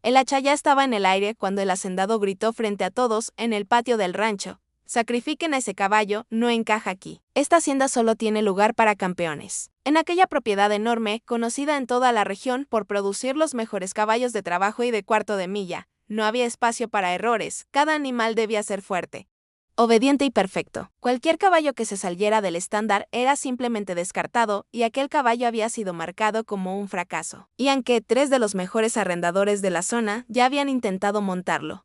El hacha ya estaba en el aire cuando el hacendado gritó frente a todos en el patio del rancho: «Sacrifiquen a ese caballo, no encaja aquí. Esta hacienda solo tiene lugar para campeones». En aquella propiedad enorme, conocida en toda la región por producir los mejores caballos de trabajo y de cuarto de milla, no había espacio para errores. Cada animal debía ser fuerte, obediente y perfecto. Cualquier caballo que se saliera del estándar era simplemente descartado, y aquel caballo había sido marcado como un fracaso. Y aunque 3 de los mejores arrendadores de la zona ya habían intentado montarlo,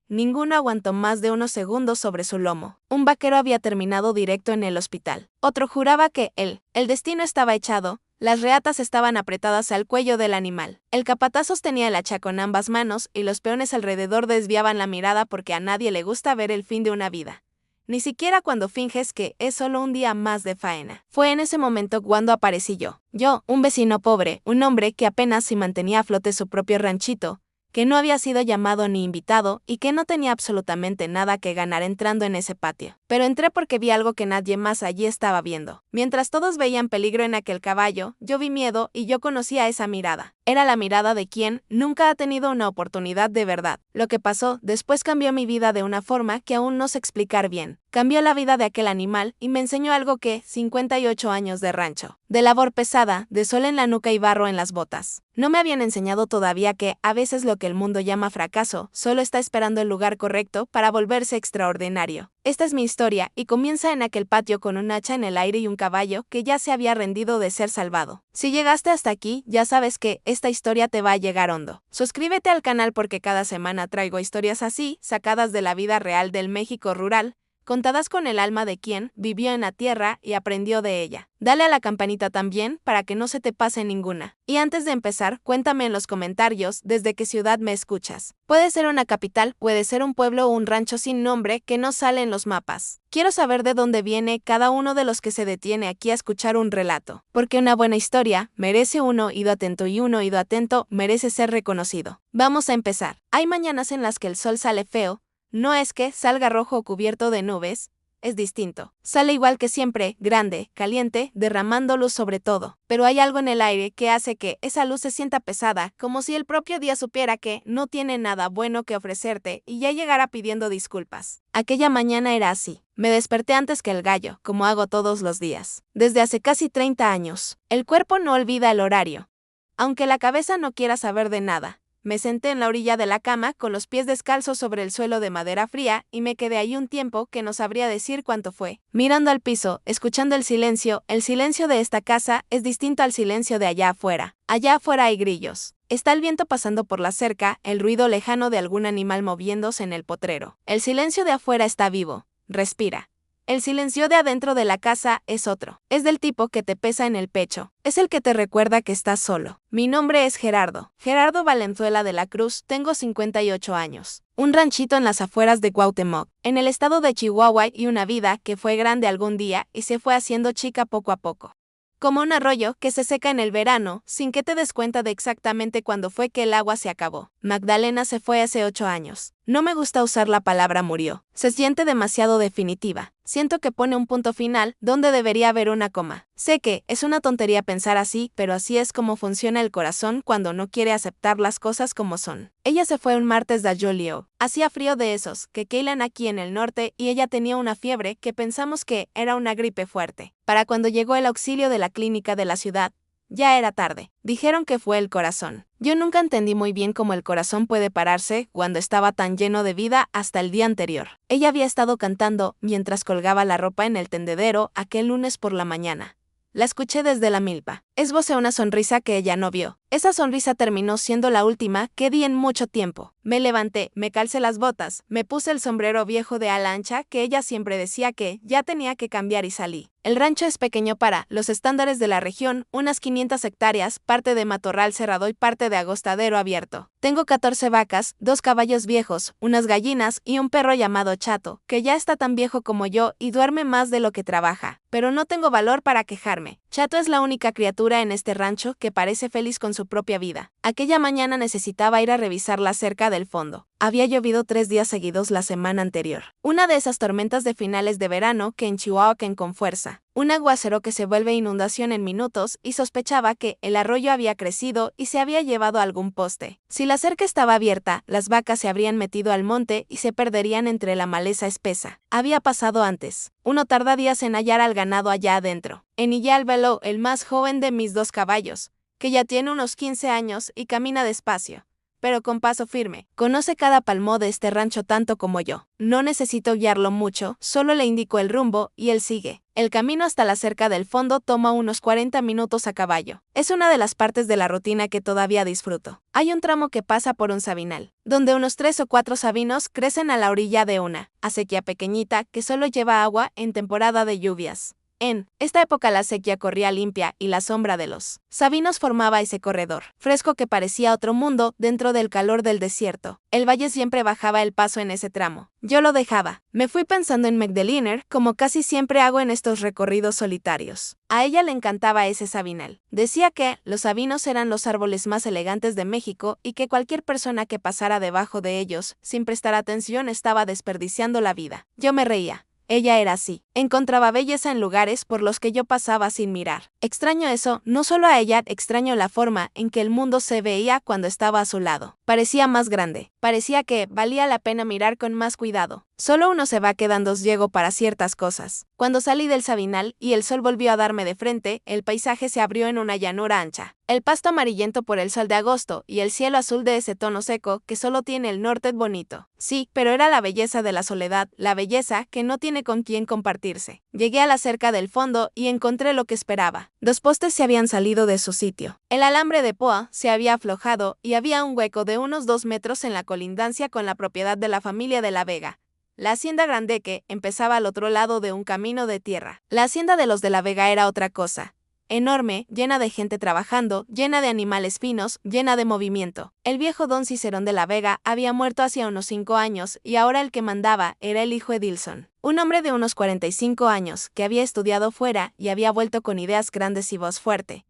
ninguno aguantó más de unos segundos sobre su lomo. Un vaquero había terminado directo en el hospital. Otro juraba que el destino estaba echado. Las reatas estaban apretadas al cuello del animal. El capataz sostenía el hacha con ambas manos y los peones alrededor desviaban la mirada porque a nadie le gusta ver el fin de una vida, ni siquiera cuando finges que es solo un día más de faena. Fue en ese momento cuando aparecí yo, un vecino pobre, un hombre que apenas si mantenía a flote su propio ranchito, que no había sido llamado ni invitado y que no tenía absolutamente nada que ganar entrando en ese patio. Pero entré porque vi algo que nadie más allí estaba viendo. Mientras todos veían peligro en aquel caballo, yo vi miedo y yo conocía esa mirada. Era la mirada de quien nunca ha tenido una oportunidad de verdad. Lo que pasó después cambió mi vida de una forma que aún no sé explicar bien. Cambió la vida de aquel animal y me enseñó algo que 58 años de rancho, de labor pesada, de sol en la nuca y barro en las botas, no me habían enseñado todavía que, a veces lo que el mundo llama fracaso, solo está esperando el lugar correcto para volverse extraordinario. Esta es mi historia y comienza en aquel patio con un hacha en el aire y un caballo que ya se había rendido de ser salvado. Si llegaste hasta aquí, ya sabes que esta historia te va a llegar hondo. Suscríbete al canal porque cada semana traigo historias así, sacadas de la vida real del México rural, contadas con el alma de quien vivió en la tierra y aprendió de ella. Dale a la campanita también para que no se te pase ninguna. Y antes de empezar, cuéntame en los comentarios desde qué ciudad me escuchas. Puede ser una capital, puede ser un pueblo o un rancho sin nombre que no sale en los mapas. Quiero saber de dónde viene cada uno de los que se detiene aquí a escuchar un relato. Porque una buena historia merece un oído atento y un oído atento merece ser reconocido. Vamos a empezar. Hay mañanas en las que el sol sale feo. No es que salga rojo o cubierto de nubes, es distinto. Sale igual que siempre, grande, caliente, derramando luz sobre todo. Pero hay algo en el aire que hace que esa luz se sienta pesada, como si el propio día supiera que no tiene nada bueno que ofrecerte y ya llegara pidiendo disculpas. Aquella mañana era así. Me desperté antes que el gallo, como hago todos los días. Desde hace casi 30 años. El cuerpo no olvida el horario, aunque la cabeza no quiera saber de nada. Me senté en la orilla de la cama con los pies descalzos sobre el suelo de madera fría y me quedé ahí un tiempo que no sabría decir cuánto fue. Mirando al piso, escuchando el silencio de esta casa es distinto al silencio de allá afuera. Allá afuera hay grillos. Está el viento pasando por la cerca, el ruido lejano de algún animal moviéndose en el potrero. El silencio de afuera está vivo, respira. El silencio de adentro de la casa es otro. Es del tipo que te pesa en el pecho. Es el que te recuerda que estás solo. Mi nombre es Gerardo. Gerardo Valenzuela de la Cruz, tengo 58 años. Un ranchito en las afueras de Cuauhtémoc, en el estado de Chihuahua, y una vida que fue grande algún día y se fue haciendo chica poco a poco. Como un arroyo que se seca en el verano, sin que te des cuenta de exactamente cuándo fue que el agua se acabó. Magdalena se fue hace 8 años. No me gusta usar la palabra murió. Se siente demasiado definitiva. Siento que pone un punto final donde debería haber una coma. Sé que es una tontería pensar así, pero así es como funciona el corazón cuando no quiere aceptar las cosas como son. Ella se fue un martes de julio. Hacía frío de esos que queilan aquí en el norte y ella tenía una fiebre que pensamos que era una gripe fuerte. Para cuando llegó el auxilio de la clínica de la ciudad, ya era tarde. Dijeron que fue el corazón. Yo nunca entendí muy bien cómo el corazón puede pararse cuando estaba tan lleno de vida hasta el día anterior. Ella había estado cantando mientras colgaba la ropa en el tendedero aquel lunes por la mañana. La escuché desde la milpa. Esbocé una sonrisa que ella no vio. Esa sonrisa terminó siendo la última que di en mucho tiempo. Me levanté, me calcé las botas, me puse el sombrero viejo de ala ancha que ella siempre decía que ya tenía que cambiar y salí. El rancho es pequeño para los estándares de la región, unas 500 hectáreas, parte de matorral cerrado y parte de agostadero abierto. Tengo 14 vacas, 2 caballos viejos, unas gallinas y un perro llamado Chato, que ya está tan viejo como yo y duerme más de lo que trabaja. Pero no tengo valor para quejarme. Chato es la única criatura en este rancho que parece feliz con su propia vida. Aquella mañana necesitaba ir a revisar la cerca del fondo. Había llovido 3 días seguidos la semana anterior. Una de esas tormentas de finales de verano que en Chihuahua caen con fuerza. Un aguacero que se vuelve inundación en minutos, y sospechaba que el arroyo había crecido y se había llevado a algún poste. Si la cerca estaba abierta, las vacas se habrían metido al monte y se perderían entre la maleza espesa. Había pasado antes. Uno tarda días en hallar al ganado allá adentro. En Iyalvelo, el más joven de mis 2 caballos, que ya tiene unos 15 años y camina despacio, pero con paso firme. Conoce cada palmo de este rancho tanto como yo. No necesito guiarlo mucho, solo le indico el rumbo y él sigue. El camino hasta la cerca del fondo toma unos 40 minutos a caballo. Es una de las partes de la rutina que todavía disfruto. Hay un tramo que pasa por un sabinal, donde unos 3 o 4 sabinos crecen a la orilla de una acequia pequeñita que solo lleva agua en temporada de lluvias. En esta época la acequia corría limpia y la sombra de los sabinos formaba ese corredor fresco que parecía otro mundo dentro del calor del desierto. El valle siempre bajaba el paso en ese tramo. Yo lo dejaba. Me fui pensando en Magdalena, como casi siempre hago en estos recorridos solitarios. A ella le encantaba ese sabinal. Decía que los sabinos eran los árboles más elegantes de México y que cualquier persona que pasara debajo de ellos sin prestar atención estaba desperdiciando la vida. Yo me reía. Ella era así. Encontraba belleza en lugares por los que yo pasaba sin mirar. Extraño eso, no solo a ella, extraño la forma en que el mundo se veía cuando estaba a su lado. Parecía más grande. Parecía que valía la pena mirar con más cuidado. Solo uno se va quedando ciego para ciertas cosas. Cuando salí del sabinal y el sol volvió a darme de frente, el paisaje se abrió en una llanura ancha. El pasto amarillento por el sol de agosto y el cielo azul de ese tono seco que solo tiene el norte bonito. Sí, pero era la belleza de la soledad, la belleza que no tiene con quién compartirse. Llegué a la cerca del fondo y encontré lo que esperaba. 2 postes se habían salido de su sitio. El alambre de poa se había aflojado y había un hueco de unos 2 metros en la colindancia con la propiedad de la familia de la Vega. La hacienda Grandeque empezaba al otro lado de un camino de tierra. La hacienda de los de la Vega era otra cosa. Enorme, llena de gente trabajando, llena de animales finos, llena de movimiento. El viejo don Cicerón de la Vega había muerto hacía unos 5 años y ahora el que mandaba era el hijo Edilson. Un hombre de unos 45 años que había estudiado fuera y había vuelto con ideas grandes y voz fuerte.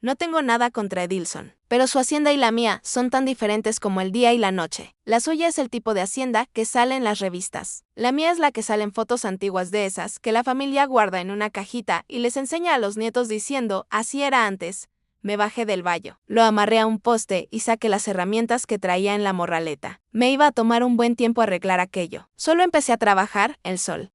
No tengo nada contra Edilson, pero su hacienda y la mía son tan diferentes como el día y la noche. La suya es el tipo de hacienda que sale en las revistas. La mía es la que salen fotos antiguas de esas que la familia guarda en una cajita y les enseña a los nietos diciendo, así era antes. Me bajé del vallo, lo amarré a un poste y saqué las herramientas que traía en la morraleta. Me iba a tomar un buen tiempo arreglar aquello. Solo empecé a trabajar, el sol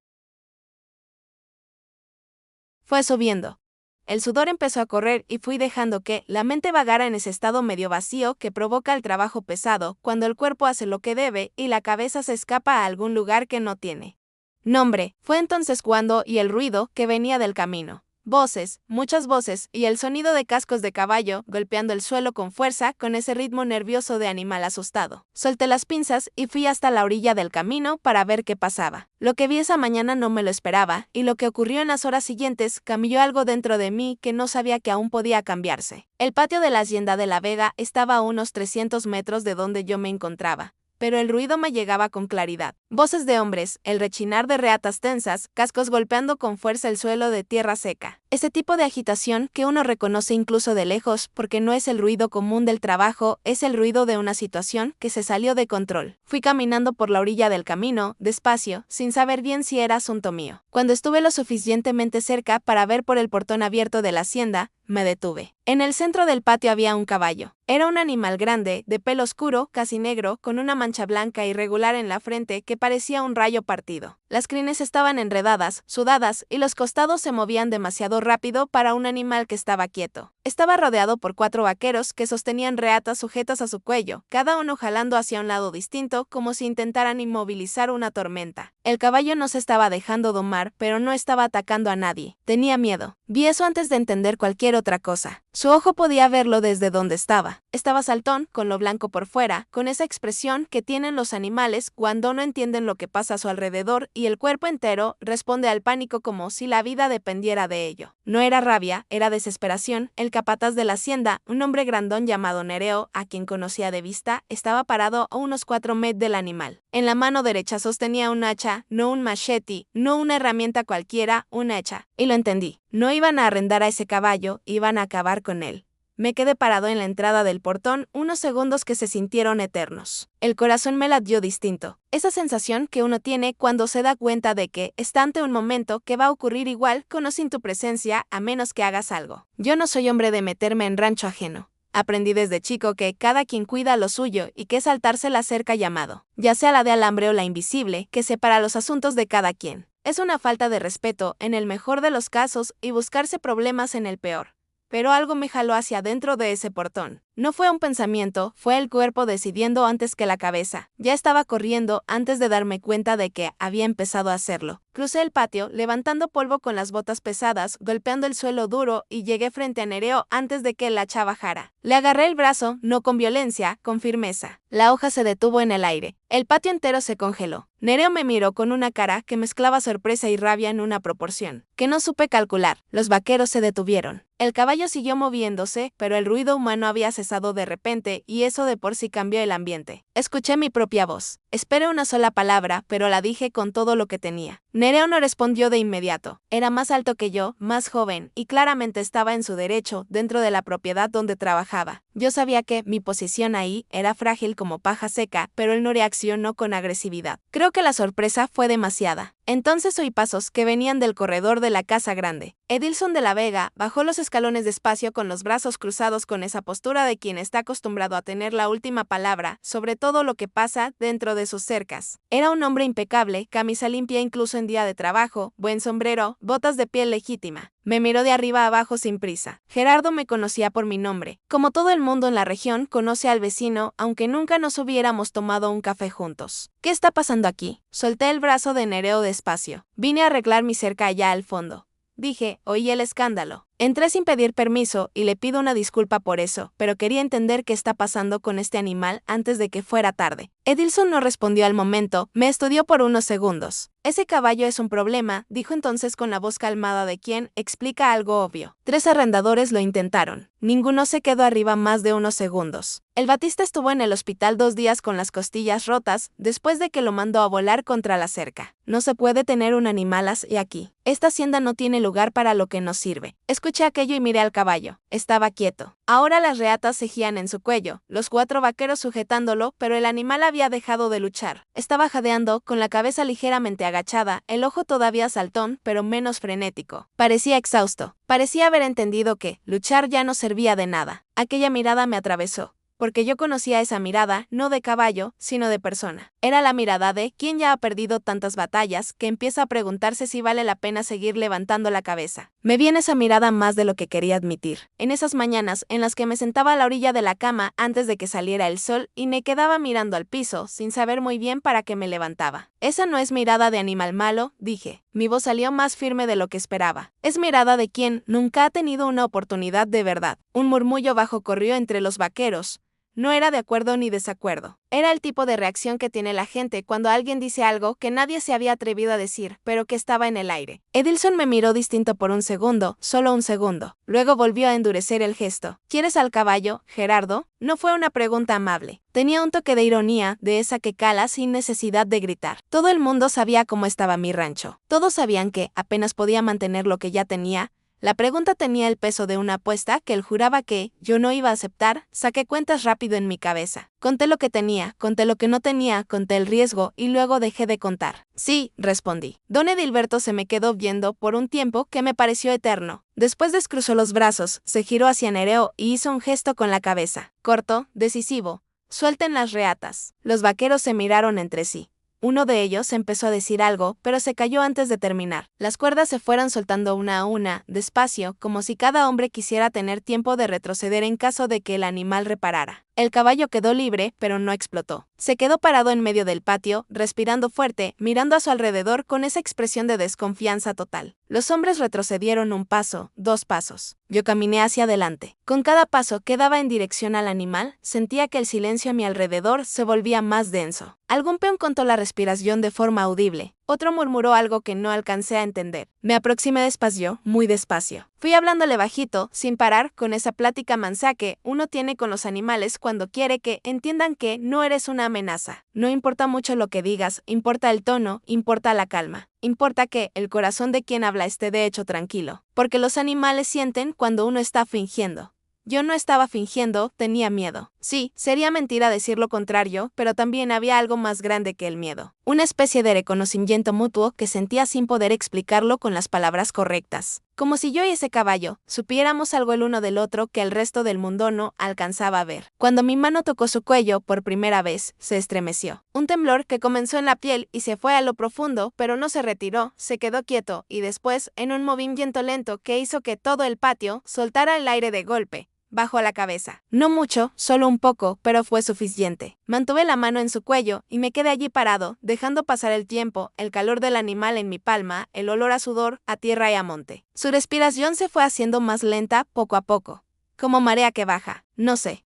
fue subiendo. El sudor empezó a correr y fui dejando que la mente vagara en ese estado medio vacío que provoca el trabajo pesado, cuando el cuerpo hace lo que debe y la cabeza se escapa a algún lugar que no tiene nombre. Fue entonces cuando y el ruido que venía del camino. Voces, muchas voces, y el sonido de cascos de caballo golpeando el suelo con fuerza con ese ritmo nervioso de animal asustado. Solté las pinzas y fui hasta la orilla del camino para ver qué pasaba. Lo que vi esa mañana no me lo esperaba, y lo que ocurrió en las horas siguientes cambió algo dentro de mí que no sabía que aún podía cambiarse. El patio de la hacienda de la Vega estaba a unos 300 metros de donde yo me encontraba, pero el ruido me llegaba con claridad. Voces de hombres, el rechinar de reatas tensas, cascos golpeando con fuerza el suelo de tierra seca. Ese tipo de agitación que uno reconoce incluso de lejos porque no es el ruido común del trabajo, es el ruido de una situación que se salió de control. Fui caminando por la orilla del camino, despacio, sin saber bien si era asunto mío. Cuando estuve lo suficientemente cerca para ver por el portón abierto de la hacienda, me detuve. En el centro del patio había un caballo. Era un animal grande, de pelo oscuro, casi negro, con una mancha blanca irregular en la frente que parecía un rayo partido. Las crines estaban enredadas, sudadas, y los costados se movían demasiado rápido para un animal que estaba quieto. Estaba rodeado por 4 vaqueros que sostenían reatas sujetas a su cuello, cada uno jalando hacia un lado distinto, como si intentaran inmovilizar una tormenta. El caballo no se estaba dejando domar, pero no estaba atacando a nadie. Tenía miedo. Vi eso antes de entender cualquier otra cosa. Su ojo podía verlo desde donde estaba. Estaba saltón, con lo blanco por fuera, con esa expresión que tienen los animales cuando no entienden lo que pasa a su alrededor, y el cuerpo entero responde al pánico como si la vida dependiera de ello. No era rabia, era desesperación. El capataz de la hacienda, un hombre grandón llamado Nereo, a quien conocía de vista, estaba parado a unos 4 metros del animal. En la mano derecha sostenía un hacha, no un machete, no una herramienta cualquiera, un hacha. Y lo entendí. No iban a arrendar a ese caballo, iban a acabar con él. Me quedé parado en la entrada del portón unos segundos que se sintieron eternos. El corazón me latió distinto. Esa sensación que uno tiene cuando se da cuenta de que está ante un momento que va a ocurrir igual con o sin tu presencia a menos que hagas algo. Yo no soy hombre de meterme en rancho ajeno. Aprendí desde chico que cada quien cuida lo suyo y que saltarse la cerca llamado, ya sea la de alambre o la invisible, que separa los asuntos de cada quien. Es una falta de respeto en el mejor de los casos y buscarse problemas en el peor. Pero algo me jaló hacia adentro de ese portón. No fue un pensamiento, fue el cuerpo decidiendo antes que la cabeza. Ya estaba corriendo antes de darme cuenta de que había empezado a hacerlo. Crucé el patio, levantando polvo con las botas pesadas, golpeando el suelo duro y llegué frente a Nereo antes de que el hacha bajara. Le agarré el brazo, no con violencia, con firmeza. La hoja se detuvo en el aire. El patio entero se congeló. Nereo me miró con una cara que mezclaba sorpresa y rabia en una proporción que no supe calcular. Los vaqueros se detuvieron. El caballo siguió moviéndose, pero el ruido humano había cesado de repente y eso de por sí cambió el ambiente. Escuché mi propia voz. Esperé una sola palabra, pero la dije con todo lo que tenía. Nereo no respondió de inmediato. Era más alto que yo, más joven, y claramente estaba en su derecho dentro de la propiedad donde trabajaba. Yo sabía que mi posición ahí era frágil como paja seca, pero él no reaccionó con agresividad. Creo que la sorpresa fue demasiada. Entonces oí pasos que venían del corredor de la casa grande. Edilson de la Vega bajó los escalones despacio con los brazos cruzados con esa postura de quien está acostumbrado a tener la última palabra sobre todo lo que pasa dentro de sus cercas. Era un hombre impecable, camisa limpia incluso en día de trabajo, buen sombrero, botas de piel legítima. Me miró de arriba a abajo sin prisa. Gerardo me conocía por mi nombre. Como todo el mundo en la región conoce al vecino, aunque nunca nos hubiéramos tomado un café juntos. ¿Qué está pasando aquí? Solté el brazo de Nereo despacio. Vine a arreglar mi cerca allá al fondo. Dije, oí el escándalo. Entré sin pedir permiso y le pido una disculpa por eso, pero quería entender qué está pasando con este animal antes de que fuera tarde. Edilson no respondió al momento, me estudió por unos segundos. Ese caballo es un problema, dijo entonces con la voz calmada de quien explica algo obvio. 3 arrendadores lo intentaron. Ninguno se quedó arriba más de unos segundos. El Batista estuvo en el hospital 2 días con las costillas rotas después de que lo mandó a volar contra la cerca. No se puede tener un animal así aquí. Esta hacienda no tiene lugar para lo que nos sirve. Escuché aquello y miré al caballo. Estaba quieto. Ahora las reatas cegían en su cuello, los 4 vaqueros sujetándolo, pero el animal había dejado de luchar. Estaba jadeando, con la cabeza ligeramente agachada, el ojo todavía saltón, pero menos frenético. Parecía exhausto. Parecía haber entendido que luchar ya no servía de nada. Aquella mirada me atravesó. Porque yo conocía esa mirada, no de caballo, sino de persona. Era la mirada de quien ya ha perdido tantas batallas que empieza a preguntarse si vale la pena seguir levantando la cabeza. Me vi en esa mirada más de lo que quería admitir. En esas mañanas en las que me sentaba a la orilla de la cama antes de que saliera el sol y me quedaba mirando al piso, sin saber muy bien para qué me levantaba. Esa no es mirada de animal malo, dije. Mi voz salió más firme de lo que esperaba. Es mirada de quien nunca ha tenido una oportunidad de verdad. Un murmullo bajo corrió entre los vaqueros. No era de acuerdo ni desacuerdo. Era el tipo de reacción que tiene la gente cuando alguien dice algo que nadie se había atrevido a decir, pero que estaba en el aire. Edilson me miró distinto por un segundo, solo un segundo. Luego volvió a endurecer el gesto. ¿Quieres al caballo, Gerardo? No fue una pregunta amable. Tenía un toque de ironía, de esa que cala sin necesidad de gritar. Todo el mundo sabía cómo estaba mi rancho. Todos sabían que apenas podía mantener lo que ya tenía. La pregunta tenía el peso de una apuesta que él juraba que yo no iba a aceptar. Saqué cuentas rápido en mi cabeza. Conté lo que tenía, conté lo que no tenía, conté el riesgo y luego dejé de contar. Sí, respondí. Don Edilberto se me quedó viendo por un tiempo que me pareció eterno. Después descruzó los brazos, se giró hacia Nereo y hizo un gesto con la cabeza. Corto, decisivo. Suelten las reatas. Los vaqueros se miraron entre sí. Uno de ellos empezó a decir algo, pero se calló antes de terminar. Las cuerdas se fueron soltando una a una, despacio, como si cada hombre quisiera tener tiempo de retroceder en caso de que el animal reparara. El caballo quedó libre, pero no explotó. Se quedó parado en medio del patio, respirando fuerte, mirando a su alrededor con esa expresión de desconfianza total. Los hombres retrocedieron 1 paso, 2 pasos. Yo caminé hacia adelante. Con cada paso que daba en dirección al animal, sentía que el silencio a mi alrededor se volvía más denso. Algún peón contó la respiración de forma audible. Otro murmuró algo que no alcancé a entender. Me aproximé despacio, muy despacio. Fui hablándole bajito, sin parar, con esa plática mansa que uno tiene con los animales cuando quiere que entiendan que no eres una amenaza. No importa mucho lo que digas, importa el tono, importa la calma. Importa que el corazón de quien habla esté de hecho tranquilo. Porque los animales sienten cuando uno está fingiendo. Yo no estaba fingiendo, tenía miedo. Sí, sería mentira decir lo contrario, pero también había algo más grande que el miedo. Una especie de reconocimiento mutuo que sentía sin poder explicarlo con las palabras correctas. Como si yo y ese caballo supiéramos algo el uno del otro que el resto del mundo no alcanzaba a ver. Cuando mi mano tocó su cuello por primera vez, se estremeció. Un temblor que comenzó en la piel y se fue a lo profundo, pero no se retiró, se quedó quieto y después, en un movimiento lento que hizo que todo el patio soltara el aire de golpe. Bajó la cabeza. No mucho, solo un poco, pero fue suficiente. Mantuve la mano en su cuello y me quedé allí parado, dejando pasar el tiempo, el calor del animal en mi palma, el olor a sudor, a tierra y a monte. Su respiración se fue haciendo más lenta poco a poco, como marea que baja, no sé.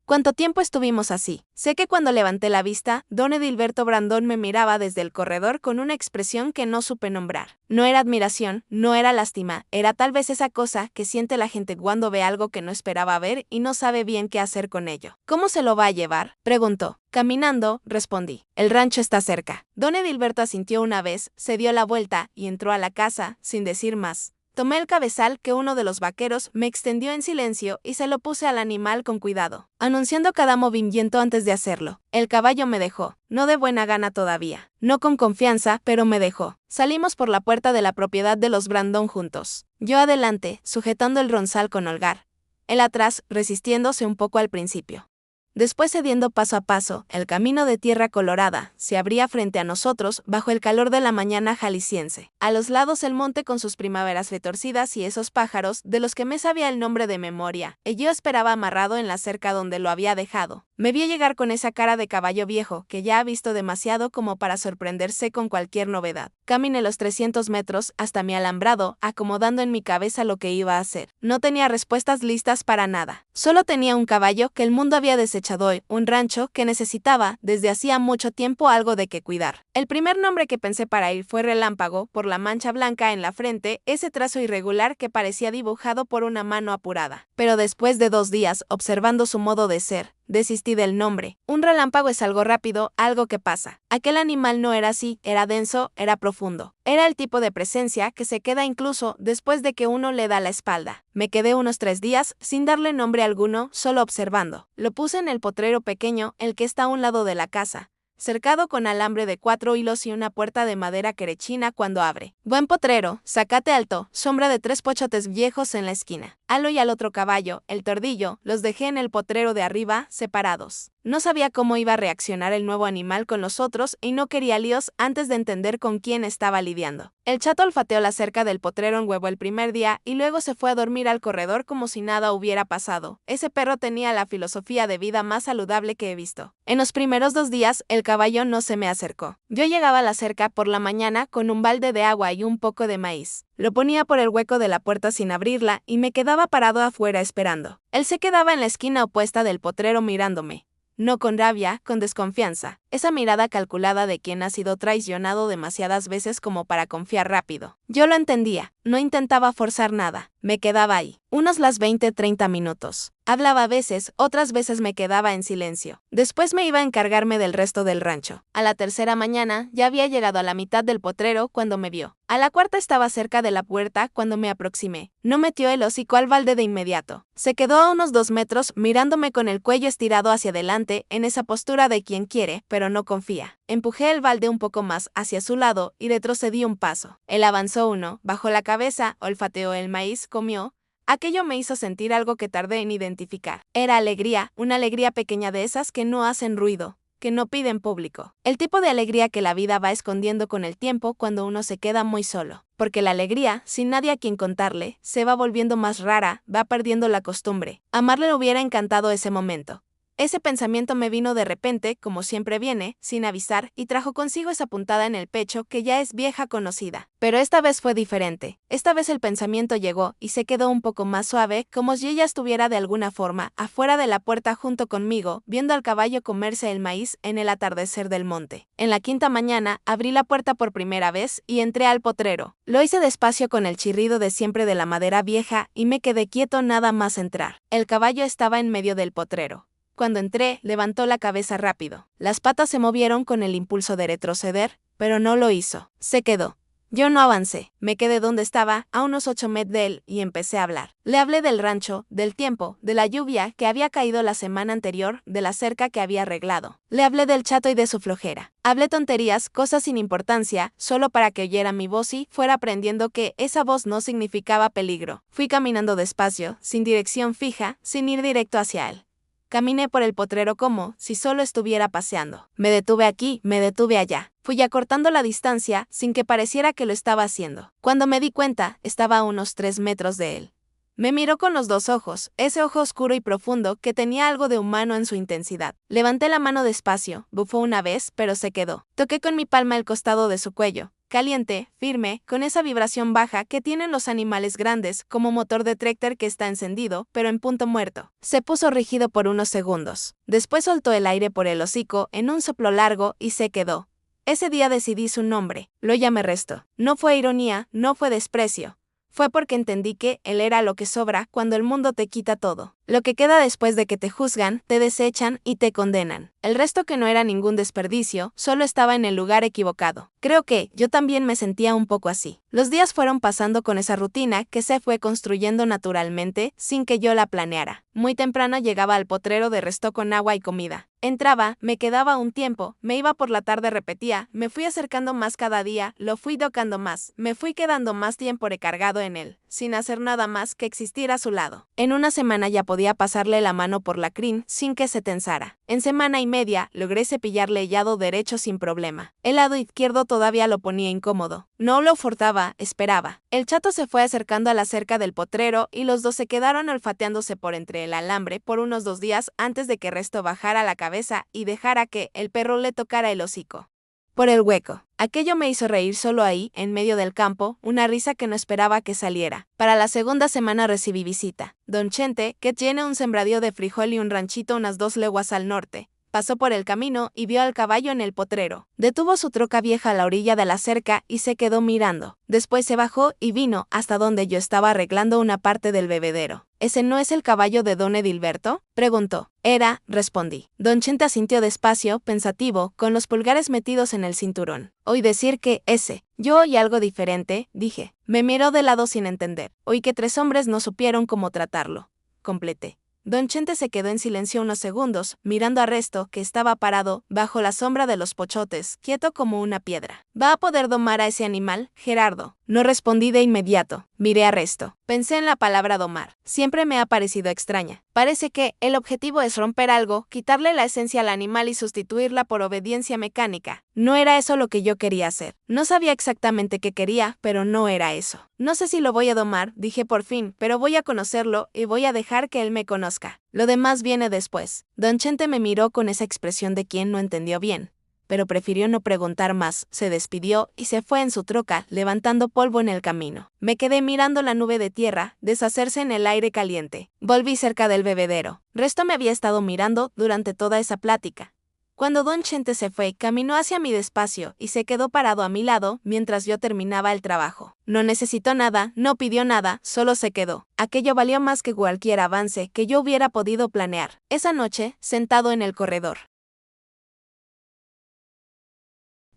¿Cuánto tiempo estuvimos así? Sé que cuando levanté la vista, don Edilberto Brandón me miraba desde el corredor con una expresión que no supe nombrar. No era admiración, no era lástima, era tal vez esa cosa que siente la gente cuando ve algo que no esperaba ver y no sabe bien qué hacer con ello. ¿Cómo se lo va a llevar?, preguntó. Caminando, respondí. El rancho está cerca. Don Edilberto asintió una vez, se dio la vuelta y entró a la casa, sin decir más. Tomé el cabezal que uno de los vaqueros me extendió en silencio y se lo puse al animal con cuidado, anunciando cada movimiento antes de hacerlo. El caballo me dejó, no de buena gana todavía, no con confianza, pero me dejó. Salimos por la puerta de la propiedad de los Brandón juntos. Yo adelante, sujetando el ronzal con holgar. Él atrás, resistiéndose un poco al principio. Después, cediendo paso a paso, el camino de tierra colorada se abría frente a nosotros bajo el calor de la mañana jalisciense. A los lados el monte con sus primaveras retorcidas y esos pájaros de los que me sabía el nombre de memoria, y yo esperaba amarrado en la cerca donde lo había dejado. Me vi llegar con esa cara de caballo viejo que ya ha visto demasiado como para sorprenderse con cualquier novedad. Caminé los 300 metros hasta mi alambrado, acomodando en mi cabeza lo que iba a hacer. No tenía respuestas listas para nada. Solo tenía un caballo que el mundo había desechado hoy, un rancho que necesitaba, desde hacía mucho tiempo, algo de qué cuidar. El primer nombre que pensé para ir fue Relámpago, por la mancha blanca en la frente, ese trazo irregular que parecía dibujado por una mano apurada. Pero después de 2 días, observando su modo de ser, desistí del nombre. Un relámpago es algo rápido, algo que pasa. Aquel animal no era así, era denso, era profundo. Era el tipo de presencia que se queda incluso después de que uno le da la espalda. Me quedé unos 3 días sin darle nombre alguno, solo observando. Lo puse en el potrero pequeño, el que está a un lado de la casa, cercado con alambre de 4 hilos y una puerta de madera que rechina cuando abre. Buen potrero, zacate alto, sombra de 3 pochotes viejos en la esquina. Alo y al otro caballo, el tordillo, los dejé en el potrero de arriba, separados. No sabía cómo iba a reaccionar el nuevo animal con los otros y no quería líos antes de entender con quién estaba lidiando. El chato olfateó la cerca del potrero en huevo el primer día y luego se fue a dormir al corredor como si nada hubiera pasado. Ese perro tenía la filosofía de vida más saludable que he visto. En los primeros 2 días, el caballo no se me acercó. Yo llegaba a la cerca por la mañana con un balde de agua y un poco de maíz. Lo ponía por el hueco de la puerta sin abrirla y me quedaba parado afuera esperando. Él se quedaba en la esquina opuesta del potrero mirándome. No con rabia, con desconfianza. Esa mirada calculada de quien ha sido traicionado demasiadas veces como para confiar rápido. Yo lo entendía, no intentaba forzar nada. Me quedaba ahí, unos las 20-30 minutos. Hablaba a veces, otras veces me quedaba en silencio. Después me iba a encargarme del resto del rancho. A la tercera mañana ya había llegado a la mitad del potrero cuando me vio. A la cuarta estaba cerca de la puerta cuando me aproximé. No metió el hocico al balde de inmediato. Se quedó a unos 2 metros mirándome con el cuello estirado hacia adelante en esa postura de quien quiere, pero no confía. Empujé el balde un poco más hacia su lado y retrocedí un paso. Él avanzó uno, bajó la cabeza, olfateó el maíz, comió. Aquello me hizo sentir algo que tardé en identificar. Era alegría, una alegría pequeña de esas que no hacen ruido, que no piden público. El tipo de alegría que la vida va escondiendo con el tiempo cuando uno se queda muy solo. Porque la alegría, sin nadie a quien contarle, se va volviendo más rara, va perdiendo la costumbre. Amarle hubiera encantado ese momento. Ese pensamiento me vino de repente, como siempre viene, sin avisar, y trajo consigo esa puntada en el pecho que ya es vieja conocida. Pero esta vez fue diferente. Esta vez el pensamiento llegó y se quedó un poco más suave, como si ella estuviera de alguna forma afuera de la puerta junto conmigo, viendo al caballo comerse el maíz en el atardecer del monte. En la quinta mañana abrí la puerta por primera vez y entré al potrero. Lo hice despacio con el chirrido de siempre de la madera vieja y me quedé quieto nada más entrar. El caballo estaba en medio del potrero. Cuando entré, levantó la cabeza rápido. Las patas se movieron con el impulso de retroceder, pero no lo hizo. Se quedó. Yo no avancé, me quedé donde estaba, a unos 8 metros de él, y empecé a hablar. Le hablé del rancho, del tiempo, de la lluvia que había caído la semana anterior, de la cerca que había arreglado. Le hablé del chato y de su flojera. Hablé tonterías, cosas sin importancia, solo para que oyera mi voz y fuera aprendiendo que esa voz no significaba peligro. Fui caminando despacio, sin dirección fija, sin ir directo hacia él. Caminé por el potrero como si solo estuviera paseando. Me detuve aquí, me detuve allá. Fui acortando la distancia sin que pareciera que lo estaba haciendo. Cuando me di cuenta, estaba a unos 3 metros de él. Me miró con los 2 ojos, ese ojo oscuro y profundo que tenía algo de humano en su intensidad. Levanté la mano despacio, bufó una vez, pero se quedó. Toqué con mi palma el costado de su cuello. Caliente, firme, con esa vibración baja que tienen los animales grandes, como motor de tractor que está encendido, pero en punto muerto. Se puso rígido por unos segundos. Después soltó el aire por el hocico en un soplo largo y se quedó. Ese día decidí su nombre. Lo llamé Resto. No fue ironía, no fue desprecio. Fue porque entendí que él era lo que sobra cuando el mundo te quita todo. Lo que queda después de que te juzgan, te desechan y te condenan. El resto que no era ningún desperdicio, solo estaba en el lugar equivocado. Creo que yo también me sentía un poco así. Los días fueron pasando con esa rutina que se fue construyendo naturalmente, sin que yo la planeara. Muy temprano llegaba al potrero de Resto con agua y comida. Entraba, me quedaba un tiempo, me iba por la tarde, repetía, me fui acercando más cada día, lo fui tocando más, me fui quedando más tiempo recargado en él, sin hacer nada más que existir a su lado. En una semana ya podía pasarle la mano por la crin sin que se tensara. En semana y media logré cepillarle el lado derecho sin problema. El lado izquierdo todavía lo ponía incómodo. No lo forzaba, esperaba. El chato se fue acercando a la cerca del potrero y los dos se quedaron olfateándose por entre el alambre por unos 2 días antes de que Resto bajara la cabeza y dejara que el perro le tocara el hocico. Por el hueco. Aquello me hizo reír solo ahí, en medio del campo, una risa que no esperaba que saliera. Para la segunda semana recibí visita. Don Chente, que tiene un sembradío de frijol y un ranchito unas 2 leguas al norte. Pasó por el camino y vio al caballo en el potrero. Detuvo su troca vieja a la orilla de la cerca y se quedó mirando. Después se bajó y vino hasta donde yo estaba arreglando una parte del bebedero. ¿Ese no es el caballo de don Edilberto?, preguntó. Era, respondí. Don Chente asintió despacio, pensativo, con los pulgares metidos en el cinturón. Oí decir que ese. Yo oí algo diferente, dije. Me miró de lado sin entender. Oí que 3 hombres no supieron cómo tratarlo. Completé. Don Chente se quedó en silencio unos segundos, mirando a Resto, que estaba parado, bajo la sombra de los pochotes, quieto como una piedra. ¿Va a poder domar a ese animal, Gerardo? No respondí de inmediato. Miré a Resto. Pensé en la palabra domar. Siempre me ha parecido extraña. Parece que el objetivo es romper algo, quitarle la esencia al animal y sustituirla por obediencia mecánica. No era eso lo que yo quería hacer. No sabía exactamente qué quería, pero no era eso. No sé si lo voy a domar, dije por fin, pero voy a conocerlo y voy a dejar que él me conozca. Lo demás viene después. Don Chente me miró con esa expresión de quien no entendió bien, pero prefirió no preguntar más, se despidió y se fue en su troca, levantando polvo en el camino. Me quedé mirando la nube de tierra deshacerse en el aire caliente. Volví cerca del bebedero. Resto me había estado mirando durante toda esa plática. Cuando don Chente se fue, caminó hacia mí despacio y se quedó parado a mi lado mientras yo terminaba el trabajo. No necesitó nada, no pidió nada, solo se quedó. Aquello valió más que cualquier avance que yo hubiera podido planear. Esa noche, sentado en el corredor.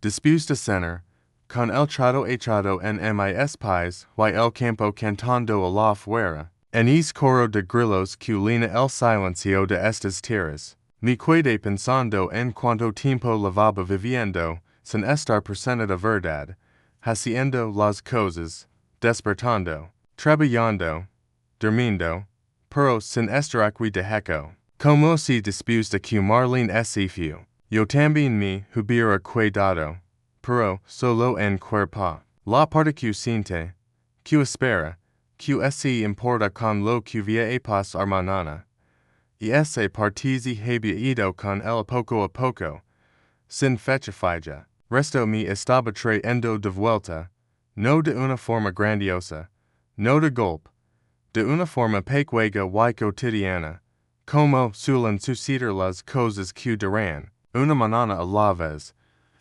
Dispuesta center, con el chato echado en mis pies, y el campo cantando a la fuera. En ese coro de grillos que lina el silencio de estas tierras. Me quedé pensando en cuánto tiempo llevaba viviendo, sin estar presente de verdad, haciendo las cosas, despertando, trabajando, durmiendo, pero sin estar aquí de hecho. Como si después de que Marlene ese fue, yo también me hubiera cuidado, pero solo en cuerpo. La parte que siente, que espera, que ese importa con lo que va a pasar mañana. Y ese partizi había ido con él poco a poco, sin fecha fija. Resto me estaba trayendo de vuelta, no de una forma grandiosa, no de golpe, de una forma pequeña y cotidiana, como suelen suceder las cosas que duran, una mañana a la vez,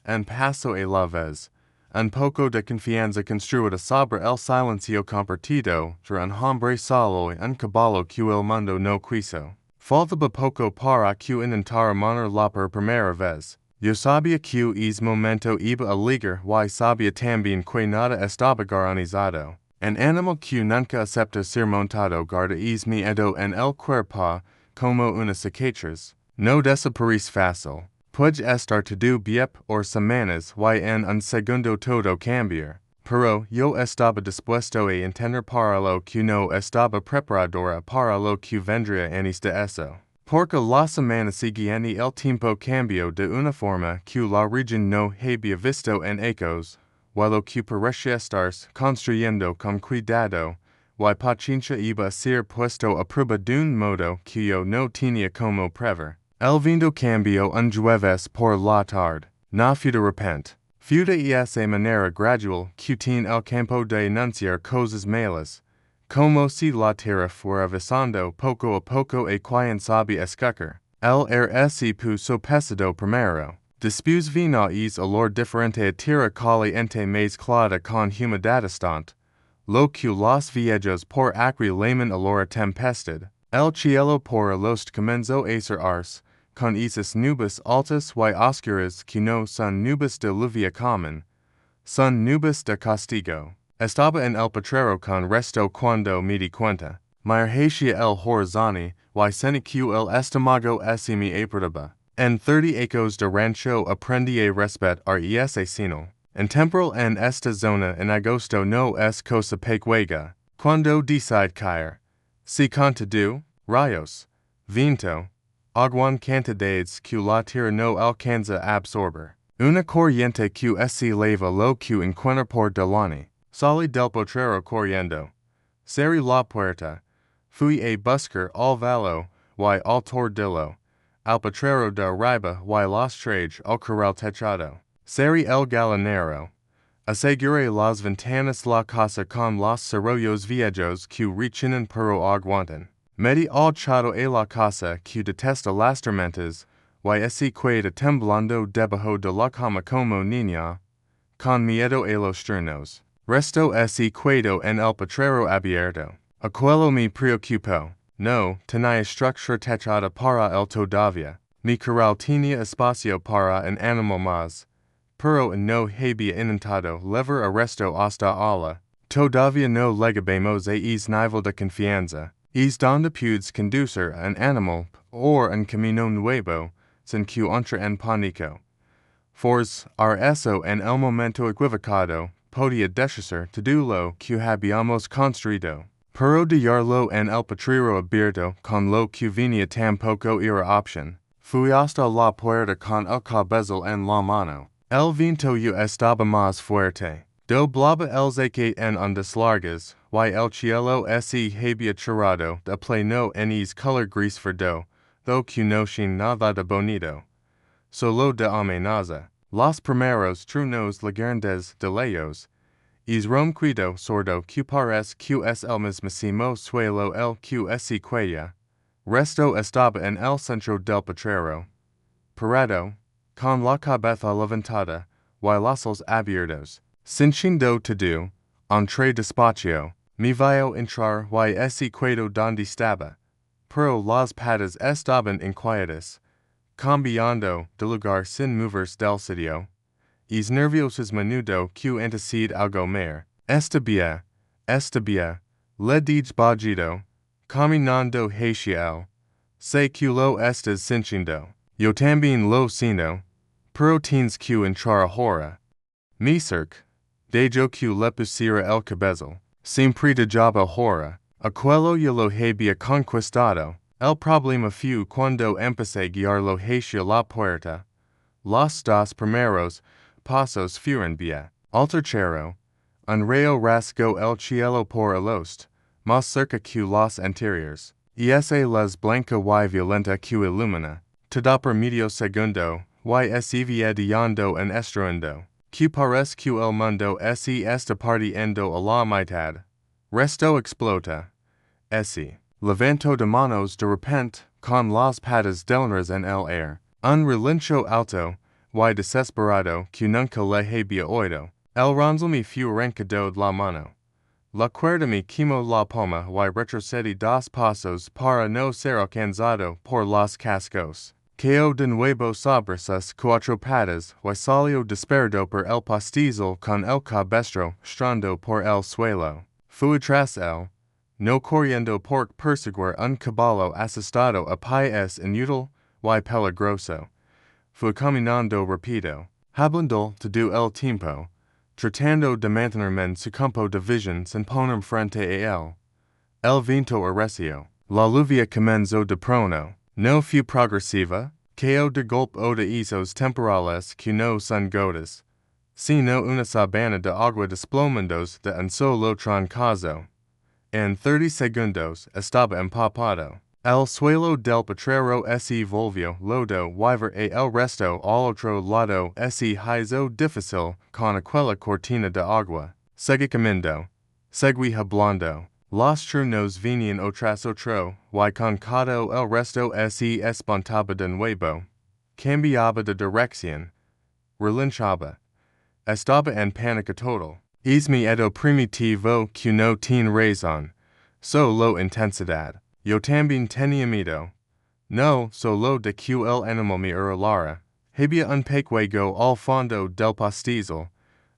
un paso a la vez, un poco de confianza construida sobre el silencio compartido entre un hombre solo y un caballo que el mundo no quiso. Faltaba poco para que intentara manar la por primera vez. Yo sabía que es momento iba a ligar y sabía también que nada estaba garantizado. An animal que nunca acepta ser montado guarda es miedo en el cuerpo como una cicatriz. No desaparece fácil. Puede estar todo bien or semanas y en un segundo todo cambiar. Pero yo estaba dispuesto a entender para lo que no estaba preparadora para lo que vendría antes de eso. Porque la semana siguiente el tiempo cambió de una forma que la región no había visto en ecos, y lo que parecía estarse construyendo con cuidado, y paciencia iba a ser puesto a prueba de un modo que yo no tenía como prever. El viento cambió un jueves por la tarde. No fue de repente. Fue de esa manera gradual que tiene el campo de anunciar cosas malas, como si la tierra fuera avanzando poco a poco a quien sabía escuchar. El RSI puso pesado primero. Después vino es olor diferente a tierra caliente más clara con humedad estante, lo que los viejos por acre llaman olor a tempestad. El cielo por agosto comenzó a cerrarse, con esas nubes altas y oscuras que no son nubes de lluvia común, son nubes de castigo. Estaba en el potrero con resto cuando me di cuenta. Me hacia el horizonte y sentí que el estómago se me apretaba. En 30 ecos de rancho aprendí a respetar ese signo. En temporal en esta zona en agosto no es cosa pequeña. Cuando decide caer, si contado, rayos, viento, agua cantidades que la tierra no alcanza a absorber. Una corriente que se eleva lo que encuentra por delante. Salí del potrero corriendo. Cerré la puerta. Fui a buscar al valo y al tordillo, al potrero de arriba y los trajes al corral techado. Cerré el gallinero. Aseguré las ventanas la casa con los cerrojos viejos que rechinan pero aguantan. Metí al chato a la casa que detesta las tormentas, y se queda temblando debajo de la cama como niña, con miedo a los truenos. Resto se quedó en el potrero abierto. Aquello me preocupó. No tenía structura techada para el todavía. Mi corral tenía espacio para un animal más, pero no había intentado levar a resto hasta ahora. Todavía no llegamos a ese nivel de confianza. Es donde puedes conducir un animal or un camino nuevo, sin que entre en pánico. Forz eso en el momento equivocado, podía deshacer todo lo que habíamos construido. Pero dejarlo en el potrero abierto con lo que venía tampoco era opción. Fui hasta la puerta con el cabezal en la mano. El viento ya estaba más fuerte. Doblaba el zacate en ondas largas, y el cielo se había cerrado de pleno en es color gris verdo, lo que no sin nada de bonito. Solo de amenaza. Los primeros truenos grandes de lejos. Es ronquido sordo que parece que es el mismísimo suelo el que se cuella. Resto estaba en el centro del potrero. Parado, con la cabeza levantada, y los ojos abiertos. Sintiendo todo, entré despacio, me vio entrar y se quedó donde estaba. Pero las patas estaban inquietas, cambiando de lugar sin moverse del sitio. Es nerviosos menudo que antecede algo mer. Está bien, le dije bajito, caminando hacia él. Sé que lo estás sintiendo. Yo también lo siento, pero tienes que entrar ahora. Me cerca, de yo que le pusiera el cabezal. Siempre dejaba ahora. Aquello ya lo había conquistado. El problema fue cuando empecé a guiarlo hacia la puerta. Los dos primeros pasos fueron bien. Al tercero, un rayo rasgó el cielo por el oeste, más cerca que los anteriores. Y esa luz blanca y violenta que ilumina. Todo por medio segundo, y se va dando en estruendo. Que parece que el mundo se está partiendo a la mitad. Resto explota. Se levantó de manos de repente, con las patas delantras en el aire. Un relincho alto, y desesperado, que nunca le había oído. El ronzal me fue arrancado de la mano. La cuerda me quemó la palma y retrocedí dos pasos para no ser alcanzado por los cascos. Ko de nuevo sobre sus cuatro patas, y salió disparado por el pastizal con el cabestro strando por el suelo. Fue tras él, no corriendo por perseguir un caballo asustado a pie es inútil y peligroso. Fue caminando rápido, hablando todo el tiempo, tratando de mantenerme su campo de visión sin ponerme frente a él. El viento arreció. La lluvia comenzó de pronto. No fue progresiva, que de golpe o de esos temporales que no son gotas, sino una sabana de agua desplomándose de un solo trancazo. En 30 segundos estaba empapado. El suelo del potrero se volvió lodo y ver el resto al otro lado se hizo difícil con aquella cortina de agua. Seguí caminando. Seguí hablando. Los truenos venían otras otro, y con cada el resto se espantaba de nuevo. Cambiaba de dirección. Relinchaba. Estaba en pánico total. Es miedo primitivo que no tiene razón. Solo intensidad. Yo también tenía miedo. No solo de que el animal me hurlara. Había un pequeño al fondo del pastizal.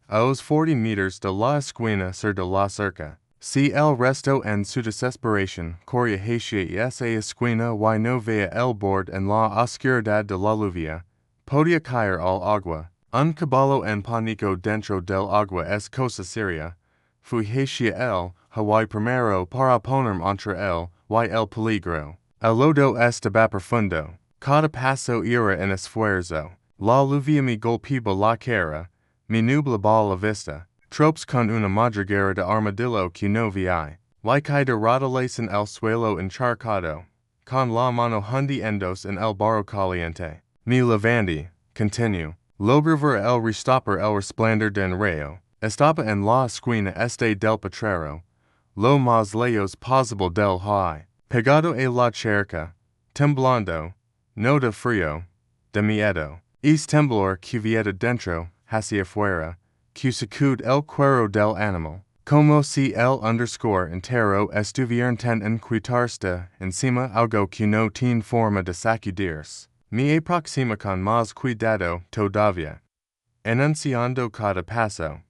A los 40 metros de la esquina sur de la cerca. Si el resto en su desesperación corría hacia esa esquina y no veía el borde en la oscuridad de la lluvia, podía caer al agua. Un caballo en pánico dentro del agua es cosa seria. Fui hacia él, Hawaii primero para ponerme entre él y el peligro. El lodo estaba profundo. Cada paso era en esfuerzo. La lluvia me golpeaba la cara, me nublaba la vista. Tropes con una madriguera de armadillo que no vi. Y caída rodales en el suelo encharcado, con la mano hundiéndose en el barro caliente. Me levanté, continuó. Logré ver el restopper el resplandor de un rayo. Estaba en la esquina este del potrero, lo más lejos posible del high. Pegado a la cerca, temblando, no de frío, de miedo. Es temblor que viene dentro, hacia afuera, que sacude el cuero del animal, como si el underscore entero estuviera tan inquietarse encima algo que no tiene forma de sacudirse. Me aproxima con más cuidado todavía, enunciando cada paso.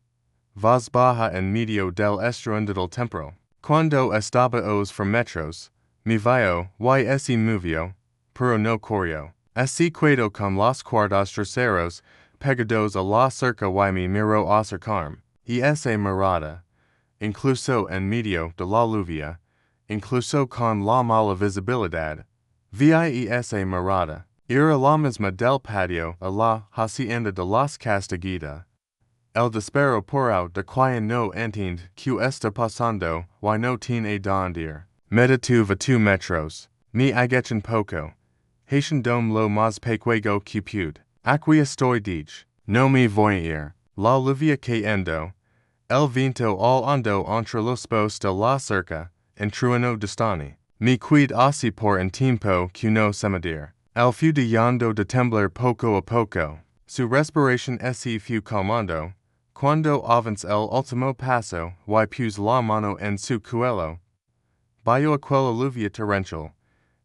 Voz baja en medio del estruendo temporal. Cuando estaba os metros, me vio y se movió, pero no corrió. Así quedó con los cuartos traseros pegados a la cerca y me miró acercarme. Y esa mirada, incluso en medio de la lluvia, incluso con la mala visibilidad, vi esa mirada. Era la misma del patio a la hacienda de las Castaguita. El disparo por de quien no entiende que está pasando y no tiene donde ir. Medituve 2 metros. Me agaché poco. Haitian dom lo más pequeño que pude. Aquí estoy dich. No me voy a ir. La lluvia cayendo. El viento al hondo entre los posts de la cerca. En trueno distani. Me cuid así por un tiempo que no se medir. El fue dejando de temblar poco a poco. Su respiración se fue calmando. Cuando avanza el último paso y puse la mano en su cuello, vio aquella lluvia torrencial.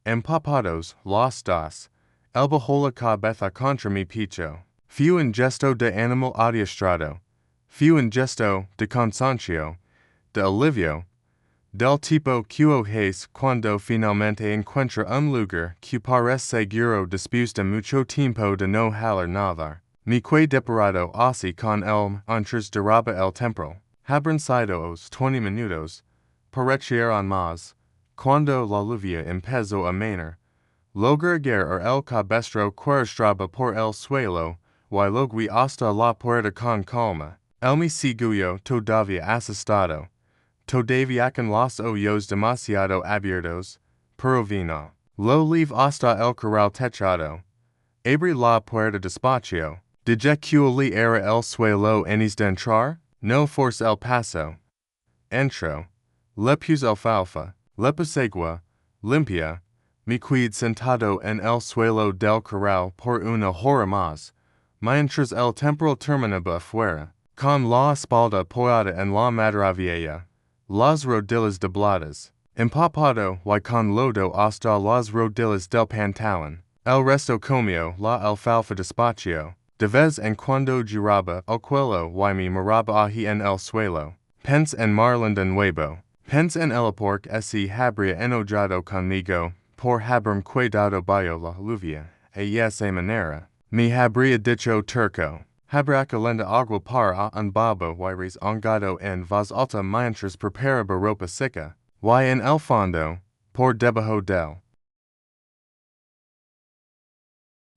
Empapados los dos, el bajó la cabeza contra mi pecho. Fue un gesto de animal adiestrado. Fue un gesto de cansancio, de alivio, del tipo que hace cuando finalmente encuentra un lugar que parece seguro después de mucho tiempo de no hacer nada. Me quedé deparado así con el antes duraba el temporal. Habrían sido os 20 minutos, parecieron más, cuando la lluvia empezó a menar. Logré agarrar el cabestro que por el suelo, y logré hasta la puerta con calma. El me siguió todavía asustado. Todavía con los ojos demasiado abiertos, pero vino. Lo leave hasta el corral techado. Abrí la puerta despacio. Dije que era el suelo antes de entrar? No force el paso. Entro. Le puse alfalfa. Le pasegua. Limpia. Me quedé sentado en el suelo del corral por una hora más. Mientras el temporal terminaba afuera. Con la espalda apoyada en la madera vieja. Las rodillas dobladas. Empapado y con lodo hasta las rodillas del pantalón. El resto comió la alfalfa despacio. De vez en cuando giraba el cuello y me miraba allí en el suelo. Pense en Marlon de nuevo. Pense en el pork ese habría enojado conmigo, por haberme cuidado bajo la lluvia, y esa manera. Me habría dicho turco. Habría calenta agua para un babo y rezongado en voz alta mientras preparaba ropa seca. Y en el fondo, por debajo del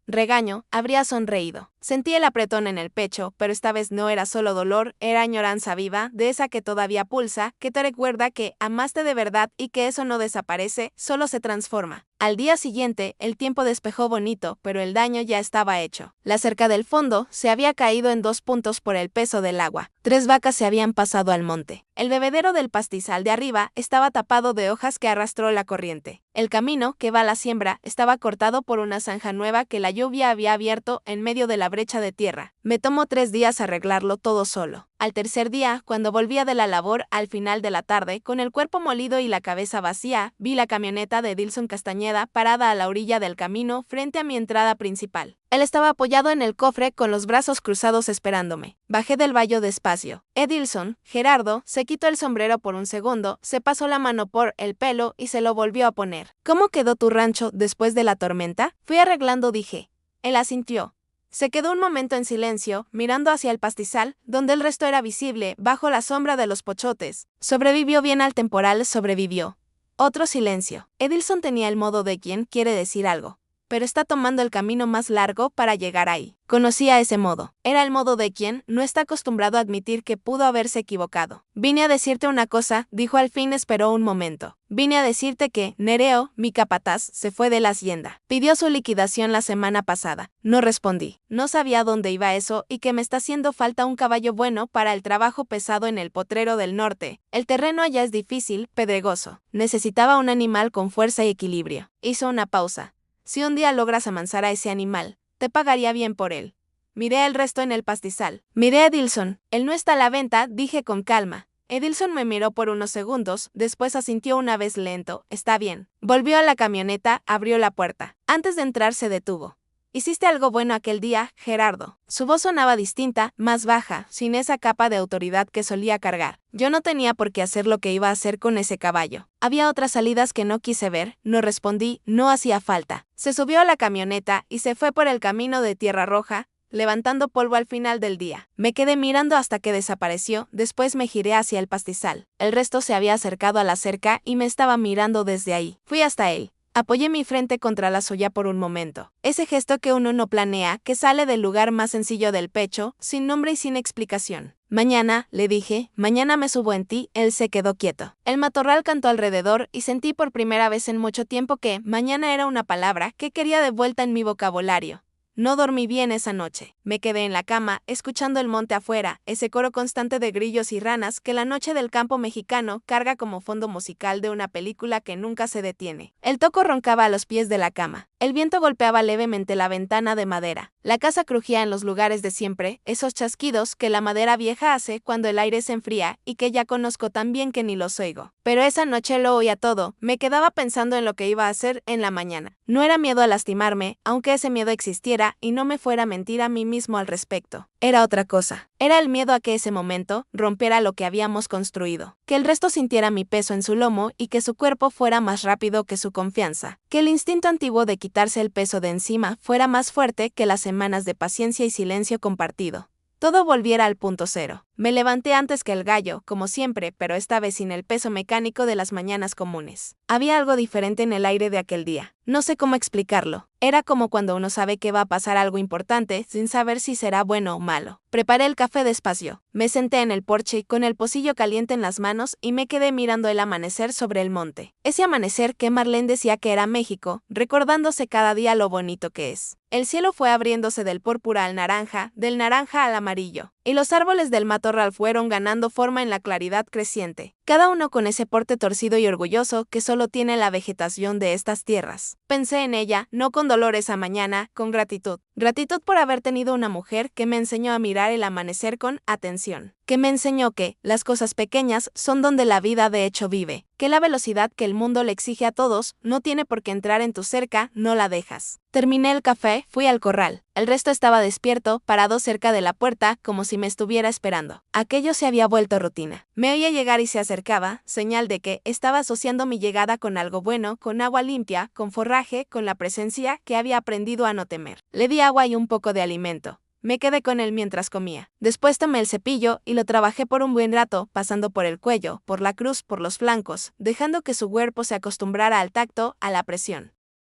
regaño, habría sonreído. Sentí el apretón en el pecho, pero esta vez no era solo dolor, era añoranza viva, de esa que todavía pulsa, que te recuerda que amaste de verdad y que eso no desaparece, solo se transforma. Al día siguiente, el tiempo despejó bonito, pero el daño ya estaba hecho. La cerca del fondo se había caído en 2 puntos por el peso del agua. 3 vacas se habían pasado al monte. El bebedero del pastizal de arriba estaba tapado de hojas que arrastró la corriente. El camino que va a la siembra estaba cortado por una zanja nueva que la lluvia había abierto en medio de la brecha de tierra. Me tomó 3 días arreglarlo todo solo. Al tercer día, cuando volvía de la labor al final de la tarde, con el cuerpo molido y la cabeza vacía, vi la camioneta de Edilson Castañeda parada a la orilla del camino frente a mi entrada principal. Él estaba apoyado en el cofre con los brazos cruzados esperándome. Bajé del vallo despacio. Edilson, Gerardo, se quitó el sombrero por un segundo, se pasó la mano por el pelo y se lo volvió a poner. ¿Cómo quedó tu rancho después de la tormenta? Fui arreglando, dije. Él asintió. Se quedó un momento en silencio, mirando hacia el pastizal, donde el resto era visible, bajo la sombra de los pochotes. Sobrevivió bien al temporal, sobrevivió. Otro silencio. Edilson tenía el modo de quien quiere decir algo, pero está tomando el camino más largo para llegar ahí. Conocía ese modo. Era el modo de quien no está acostumbrado a admitir que pudo haberse equivocado. Vine a decirte una cosa, dijo al fin, esperó un momento. Vine a decirte que Nereo, mi capataz, se fue de la hacienda. Pidió su liquidación la semana pasada. No respondí. No sabía dónde iba eso y que me está haciendo falta un caballo bueno para el trabajo pesado en el potrero del norte. El terreno allá es difícil, pedregoso. Necesitaba un animal con fuerza y equilibrio. Hizo una pausa. Si un día logras amansar a ese animal, te pagaría bien por él. Miré el resto en el pastizal. Miré a Edilson. Él no está a la venta, dije con calma. Edilson me miró por unos segundos, después asintió una vez lento. Está bien. Volvió a la camioneta, abrió la puerta. Antes de entrar se detuvo. Hiciste algo bueno aquel día, Gerardo. Su voz sonaba distinta, más baja, sin esa capa de autoridad que solía cargar. Yo no tenía por qué hacer lo que iba a hacer con ese caballo. Había otras salidas que no quise ver, no respondí, no hacía falta. Se subió a la camioneta y se fue por el camino de Tierra Roja, levantando polvo al final del día. Me quedé mirando hasta que desapareció, después me giré hacia el pastizal. El resto se había acercado a la cerca y me estaba mirando desde ahí. Fui hasta él. Apoyé mi frente contra la suya por un momento. Ese gesto que uno no planea, que sale del lugar más sencillo del pecho, sin nombre y sin explicación. Mañana, le dije, mañana me subo en ti. Él se quedó quieto. El matorral cantó alrededor y sentí por primera vez en mucho tiempo que mañana era una palabra que quería de vuelta en mi vocabulario. No dormí bien esa noche. Me quedé en la cama, escuchando el monte afuera, ese coro constante de grillos y ranas que la noche del campo mexicano carga como fondo musical de una película que nunca se detiene. El toco roncaba a los pies de la cama. El viento golpeaba levemente la ventana de madera. La casa crujía en los lugares de siempre, esos chasquidos que la madera vieja hace cuando el aire se enfría y que ya conozco tan bien que ni los oigo. Pero esa noche lo oía todo. Me quedaba pensando en lo que iba a hacer en la mañana. No era miedo a lastimarme, aunque ese miedo existiera y no me fuera a mentir a mí mismo al respecto. Era otra cosa. Era el miedo a que ese momento rompiera lo que habíamos construido. Que el resto sintiera mi peso en su lomo y que su cuerpo fuera más rápido que su confianza. Que el instinto antiguo de quitarse el peso de encima fuera más fuerte que las semanas de paciencia y silencio compartido. Todo volviera al punto cero. Me levanté antes que el gallo, como siempre, pero esta vez sin el peso mecánico de las mañanas comunes. Había algo diferente en el aire de aquel día. No sé cómo explicarlo. Era como cuando uno sabe que va a pasar algo importante sin saber si será bueno o malo. Preparé el café despacio. Me senté en el porche con el pocillo caliente en las manos y me quedé mirando el amanecer sobre el monte. Ese amanecer que Marlene decía que era México, recordándose cada día lo bonito que es. El cielo fue abriéndose del púrpura al naranja, del naranja al amarillo, y los árboles del matorral fueron ganando forma en la claridad creciente. cada uno con ese porte torcido y orgulloso que solo tiene la vegetación de estas tierras. Pensé en ella, no con dolor esa mañana, con gratitud. Gratitud por haber tenido una mujer que me enseñó a mirar el amanecer con atención, que me enseñó que las cosas pequeñas son donde la vida de hecho vive, que la velocidad que el mundo le exige a todos no tiene por qué entrar en tu cerca, no la dejas. Terminé el café, fui al corral. El resto estaba despierto, parado cerca de la puerta, como si me estuviera esperando. Aquello se había vuelto rutina. Me oía llegar y se acercaba, señal de que estaba asociando mi llegada con algo bueno, con agua limpia, con forraje, con la presencia que había aprendido a no temer. Le di agua y un poco de alimento. Me quedé con él mientras comía. Después tomé el cepillo y lo trabajé por un buen rato, pasando por el cuello, por la cruz, por los flancos, dejando que su cuerpo se acostumbrara al tacto, a la presión,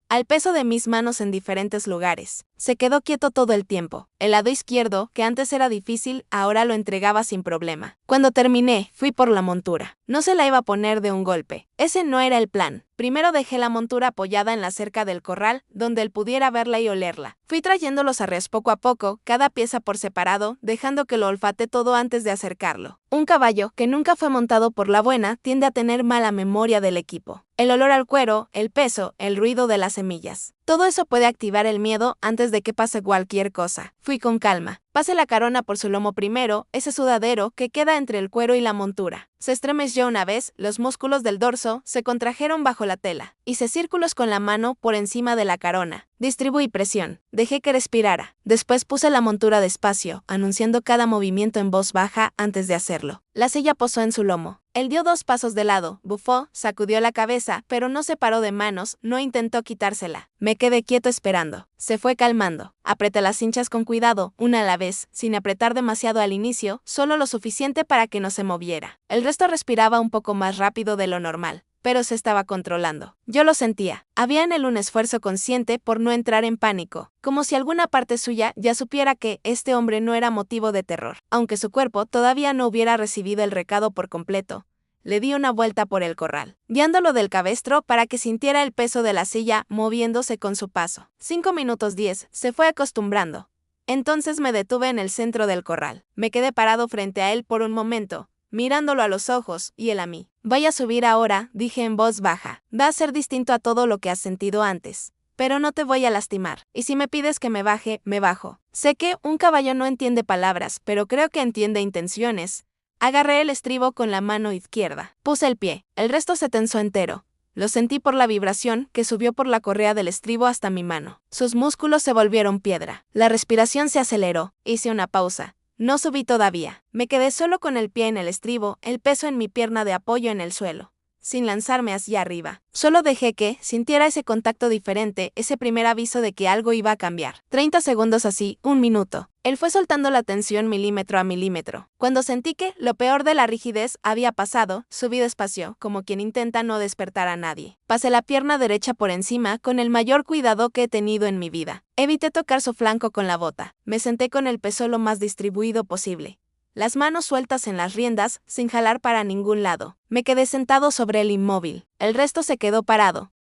al peso de mis manos en diferentes lugares. Se quedó quieto todo el tiempo. El lado izquierdo, que antes era difícil, ahora lo entregaba sin problema. Cuando terminé, fui por la montura. No se la iba a poner de un golpe. Ese no era el plan. Primero dejé la montura apoyada en la cerca del corral, donde él pudiera verla y olerla. Fui trayendo los arreos poco a poco, cada pieza por separado, dejando que lo olfate todo antes de acercarlo. Un caballo que nunca fue montado por la buena tiende a tener mala memoria del equipo. El olor al cuero, el peso, el ruido de las semillas. Todo eso puede activar el miedo antes de que pase cualquier cosa. Fui con calma. Pase la carona por su lomo primero, ese sudadero que queda entre el cuero y la montura. Se estremeció una vez, los músculos del dorso se contrajeron bajo la tela. Hice círculos con la mano por encima de la carona. Distribuí presión. Dejé que respirara. Después puse la montura despacio, anunciando cada movimiento en voz baja antes de hacerlo. La silla posó en su lomo. Él dio 2 pasos de lado, bufó, sacudió la cabeza, pero no se paró de manos, no intentó quitársela. Me quedé quieto esperando. Se fue calmando. Apreté las cinchas con cuidado, una a la vez, sin apretar demasiado al inicio, solo lo suficiente para que no se moviera. El resto respiraba un poco más rápido de lo normal, pero se estaba controlando. Yo lo sentía. Había en él un esfuerzo consciente por no entrar en pánico, como si alguna parte suya ya supiera que este hombre no era motivo de terror. Aunque su cuerpo todavía no hubiera recibido el recado por completo, le di una vuelta por el corral, guiándolo del cabestro para que sintiera el peso de la silla moviéndose con su paso. 5 minutos 10, se fue acostumbrando. Entonces me detuve en el centro del corral. Me quedé parado frente a él por un momento, mirándolo a los ojos, y él a mí. Voy a subir ahora, dije en voz baja. Va a ser distinto a todo lo que has sentido antes. Pero no te voy a lastimar. Y si me pides que me baje, me bajo. Sé que un caballo no entiende palabras, pero creo que entiende intenciones. Agarré el estribo con la mano izquierda. Puse el pie. El resto se tensó entero. Lo sentí por la vibración que subió por la correa del estribo hasta mi mano. Sus músculos se volvieron piedra. La respiración se aceleró. Hice una pausa. No subí todavía. Me quedé solo con el pie en el estribo, el peso en mi pierna de apoyo en el suelo, sin lanzarme hacia arriba. Solo dejé que sintiera ese contacto diferente, ese primer aviso de que algo iba a cambiar. 30 segundos así, 1 minuto. Él fue soltando la tensión milímetro a milímetro. Cuando sentí que lo peor de la rigidez había pasado, subí despacio, como quien intenta no despertar a nadie. Pasé la pierna derecha por encima con el mayor cuidado que he tenido en mi vida. Evité tocar su flanco con la bota. Me senté con el peso lo más distribuido posible. Las manos sueltas en las riendas, sin jalar para ningún lado. Me quedé sentado sobre el inmóvil. El resto se quedó parado.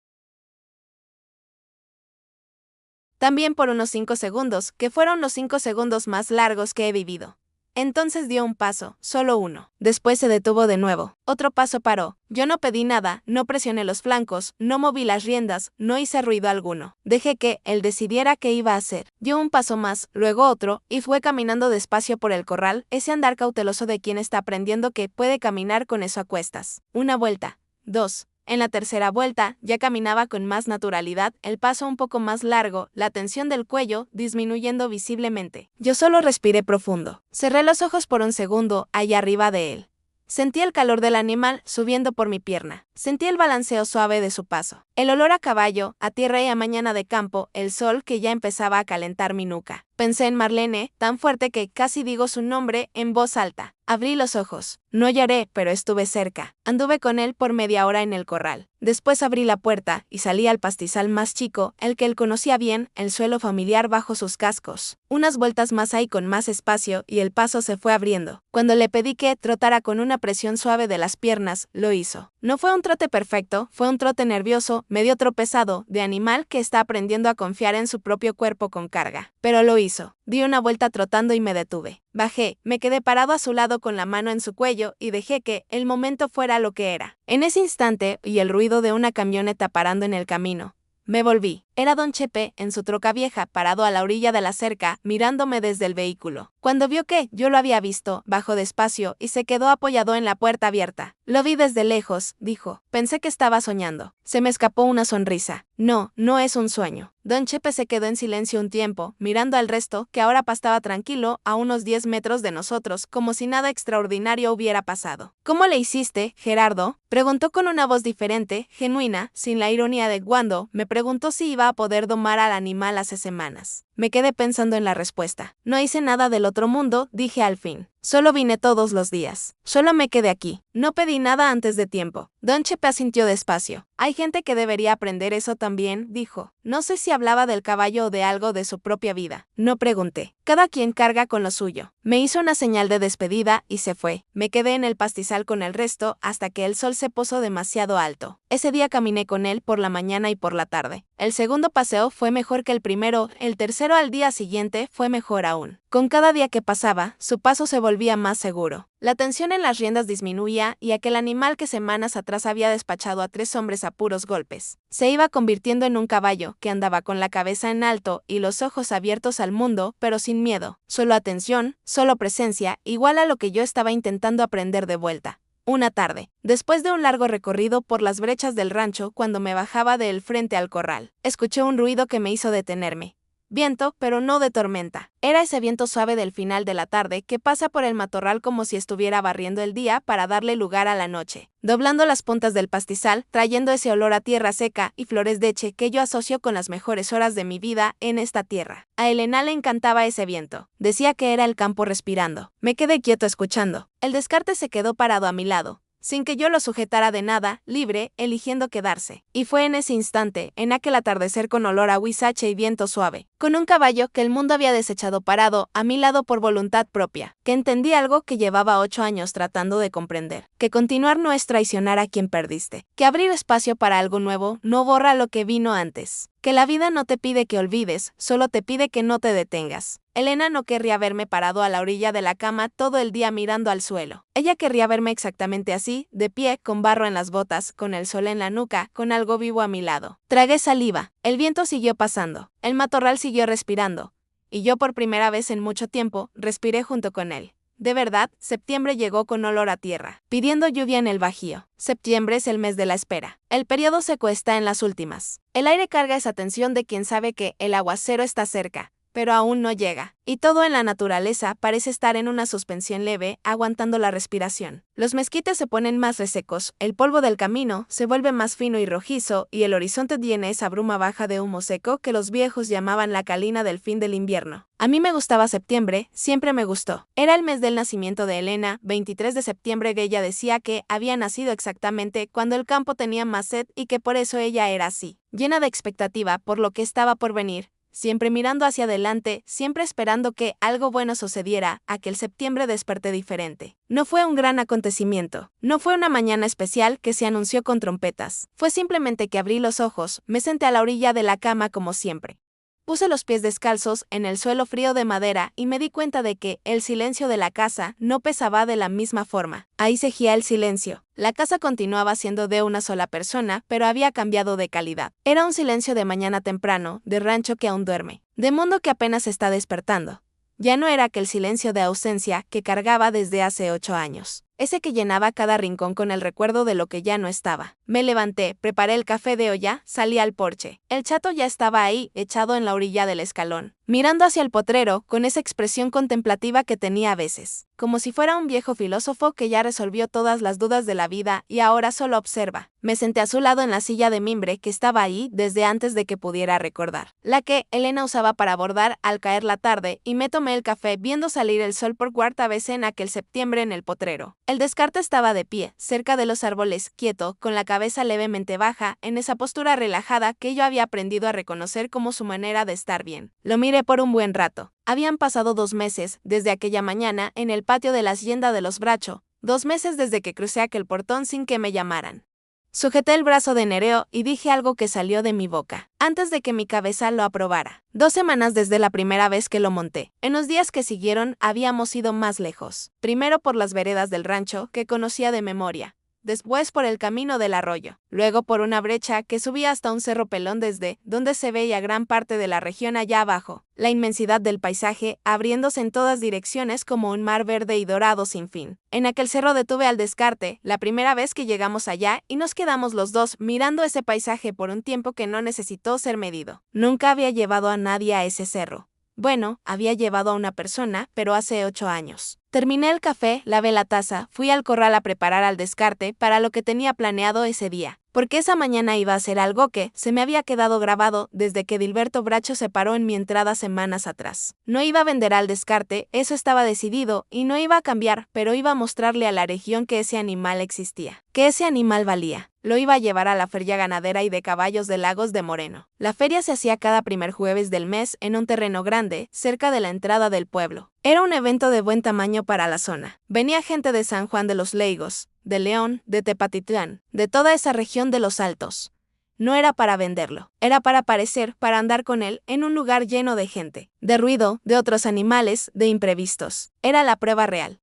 También por unos 5 segundos, que fueron los 5 segundos más largos que he vivido. Entonces dio un paso, solo uno. Después se detuvo de nuevo. Otro paso paró. Yo no pedí nada, no presioné los flancos, no moví las riendas, no hice ruido alguno. Dejé que él decidiera qué iba a hacer. Dio un paso más, luego otro, y fue caminando despacio por el corral, ese andar cauteloso de quien está aprendiendo que puede caminar con eso a cuestas. 1 vuelta. 2. En la tercera vuelta, ya caminaba con más naturalidad, el paso un poco más largo, la tensión del cuello disminuyendo visiblemente. Yo solo respiré profundo. Cerré los ojos por un segundo, allá arriba de él. Sentí el calor del animal subiendo por mi pierna. Sentí el balanceo suave de su paso. El olor a caballo, a tierra y a mañana de campo, el sol que ya empezaba a calentar mi nuca. Pensé en Marlene, tan fuerte que casi digo su nombre en voz alta. Abrí los ojos. No lloré, pero estuve cerca. Anduve con él por media hora en el corral. Después abrí la puerta y salí al pastizal más chico, el que él conocía bien, el suelo familiar bajo sus cascos. Unas vueltas más ahí con más espacio y el paso se fue abriendo. Cuando le pedí que trotara con una presión suave de las piernas, lo hizo. No fue un trote perfecto, fue un trote nervioso, medio tropezado, de animal que está aprendiendo a confiar en su propio cuerpo con carga. Pero lo hizo. Di una vuelta trotando y me detuve. Bajé, me quedé parado a su lado con la mano en su cuello y dejé que el momento fuera lo que era. En ese instante, y el ruido de una camioneta parando en el camino, me volví. Era don Chepe, en su troca vieja, parado a la orilla de la cerca, mirándome desde el vehículo. Cuando vio que yo lo había visto, bajó despacio y se quedó apoyado en la puerta abierta. Lo vi desde lejos, dijo. Pensé que estaba soñando. Se me escapó una sonrisa. No, no es un sueño. Don Chepe se quedó en silencio un tiempo, mirando al resto, que ahora pastaba tranquilo a unos 10 metros de nosotros, como si nada extraordinario hubiera pasado. ¿Cómo le hiciste, Gerardo? Preguntó con una voz diferente, genuina, sin la ironía de cuando me preguntó si iba a poder domar al animal hace semanas. Me quedé pensando en la respuesta. No hice nada del otro mundo, dije al fin. Solo vine todos los días. Solo me quedé aquí. No pedí nada antes de tiempo. Don Chepe asintió despacio. Hay gente que debería aprender eso también, dijo. No sé si hablaba del caballo o de algo de su propia vida. No pregunté. Cada quien carga con lo suyo. Me hizo una señal de despedida y se fue. Me quedé en el pastizal con el resto hasta que el sol se puso demasiado alto. Ese día caminé con él por la mañana y por la tarde. El segundo paseo fue mejor que el primero, el tercero al día siguiente fue mejor aún. Con cada día que pasaba, su paso se volvía más seguro. La tensión en las riendas disminuía y aquel animal que semanas atrás había despachado a 3 hombres a puros golpes, se iba convirtiendo en un caballo que andaba con la cabeza en alto y los ojos abiertos al mundo, pero sin miedo. Solo atención, solo presencia, igual a lo que yo estaba intentando aprender de vuelta. Una tarde, después de un largo recorrido por las brechas del rancho, cuando me bajaba del frente al corral, escuché un ruido que me hizo detenerme. Viento, pero no de tormenta. Era ese viento suave del final de la tarde que pasa por el matorral como si estuviera barriendo el día para darle lugar a la noche, doblando las puntas del pastizal, trayendo ese olor a tierra seca y flores de eche que yo asocio con las mejores horas de mi vida en esta tierra. A Elena le encantaba ese viento. Decía que era el campo respirando. Me quedé quieto escuchando. El descarte se quedó parado a mi lado, sin que yo lo sujetara de nada, libre, eligiendo quedarse. Y fue en ese instante, en aquel atardecer con olor a huizache y viento suave, con un caballo que el mundo había desechado parado a mi lado por voluntad propia, que entendí algo que llevaba 8 años tratando de comprender, que continuar no es traicionar a quien perdiste, que abrir espacio para algo nuevo no borra lo que vino antes, que la vida no te pide que olvides, solo te pide que no te detengas. Elena no querría verme parado a la orilla de la cama todo el día mirando al suelo. Ella querría verme exactamente así, de pie, con barro en las botas, con el sol en la nuca, con algo vivo a mi lado. Tragué saliva. El viento siguió pasando. El matorral siguió respirando. Y yo por primera vez en mucho tiempo, respiré junto con él. De verdad, septiembre llegó con olor a tierra, pidiendo lluvia en el Bajío. Septiembre es el mes de la espera. El periodo seco está en las últimas. El aire carga esa tensión de quien sabe que el aguacero está cerca, pero aún no llega, y todo en la naturaleza parece estar en una suspensión leve, aguantando la respiración. Los mezquites se ponen más resecos, el polvo del camino se vuelve más fino y rojizo, y el horizonte tiene esa bruma baja de humo seco que los viejos llamaban la calina del fin del invierno. A mí me gustaba septiembre, siempre me gustó. Era el mes del nacimiento de Elena, 23 de septiembre, que ella decía que había nacido exactamente cuando el campo tenía más sed y que por eso ella era así, llena de expectativa por lo que estaba por venir. Siempre mirando hacia adelante, siempre esperando que algo bueno sucediera, aquel septiembre desperté diferente. No fue un gran acontecimiento, no fue una mañana especial que se anunció con trompetas, fue simplemente que abrí los ojos, me senté a la orilla de la cama como siempre. Puse los pies descalzos en el suelo frío de madera y me di cuenta de que el silencio de la casa no pesaba de la misma forma. Ahí seguía el silencio. La casa continuaba siendo de una sola persona, pero había cambiado de calidad. Era un silencio de mañana temprano, de rancho que aún duerme, de mundo que apenas está despertando. Ya no era aquel silencio de ausencia que cargaba desde hace 8 años. Ese que llenaba cada rincón con el recuerdo de lo que ya no estaba. Me levanté, preparé el café de olla, salí al porche. El chato ya estaba ahí, echado en la orilla del escalón, mirando hacia el potrero, con esa expresión contemplativa que tenía a veces, como si fuera un viejo filósofo que ya resolvió todas las dudas de la vida y ahora solo observa. Me senté a su lado en la silla de mimbre que estaba ahí desde antes de que pudiera recordar, la que Elena usaba para bordar al caer la tarde, y me tomé el café viendo salir el sol por cuarta vez en aquel septiembre en el potrero. El Descarte estaba de pie, cerca de los árboles, quieto, con la cabeza levemente baja, en esa postura relajada que yo había aprendido a reconocer como su manera de estar bien. Lo miré por un buen rato. Habían pasado 2 meses, desde aquella mañana, en el patio de la hacienda de los Bracho, 2 meses desde que crucé aquel portón sin que me llamaran. Sujeté el brazo de Nereo y dije algo que salió de mi boca, antes de que mi cabeza lo aprobara. 2 semanas desde la primera vez que lo monté. En los días que siguieron habíamos ido más lejos. Primero por las veredas del rancho, que conocía de memoria. Después por el camino del arroyo. Luego por una brecha que subía hasta un cerro pelón desde donde se veía gran parte de la región allá abajo. La inmensidad del paisaje abriéndose en todas direcciones como un mar verde y dorado sin fin. En aquel cerro detuve al Descarte, la primera vez que llegamos allá, y nos quedamos los dos mirando ese paisaje por un tiempo que no necesitó ser medido. Nunca había llevado a nadie a ese cerro. Bueno, había llevado a una persona, pero hace 8 años. Terminé el café, lavé la taza, fui al corral a preparar al Descarte para lo que tenía planeado ese día. Porque esa mañana iba a hacer algo que se me había quedado grabado desde que Dilberto Bracho se paró en mi entrada semanas atrás. No iba a vender al Descarte, eso estaba decidido, y no iba a cambiar, pero iba a mostrarle a la región que ese animal existía, que ese animal valía. Lo iba a llevar a la feria ganadera y de caballos de Lagos de Moreno. La feria se hacía cada primer jueves del mes en un terreno grande, cerca de la entrada del pueblo. Era un evento de buen tamaño para la zona. Venía gente de San Juan de los Leigos, de León, de Tepatitlán, de toda esa región de los Altos. No era para venderlo, era para aparecer, para andar con él en un lugar lleno de gente, de ruido, de otros animales, de imprevistos. Era la prueba real.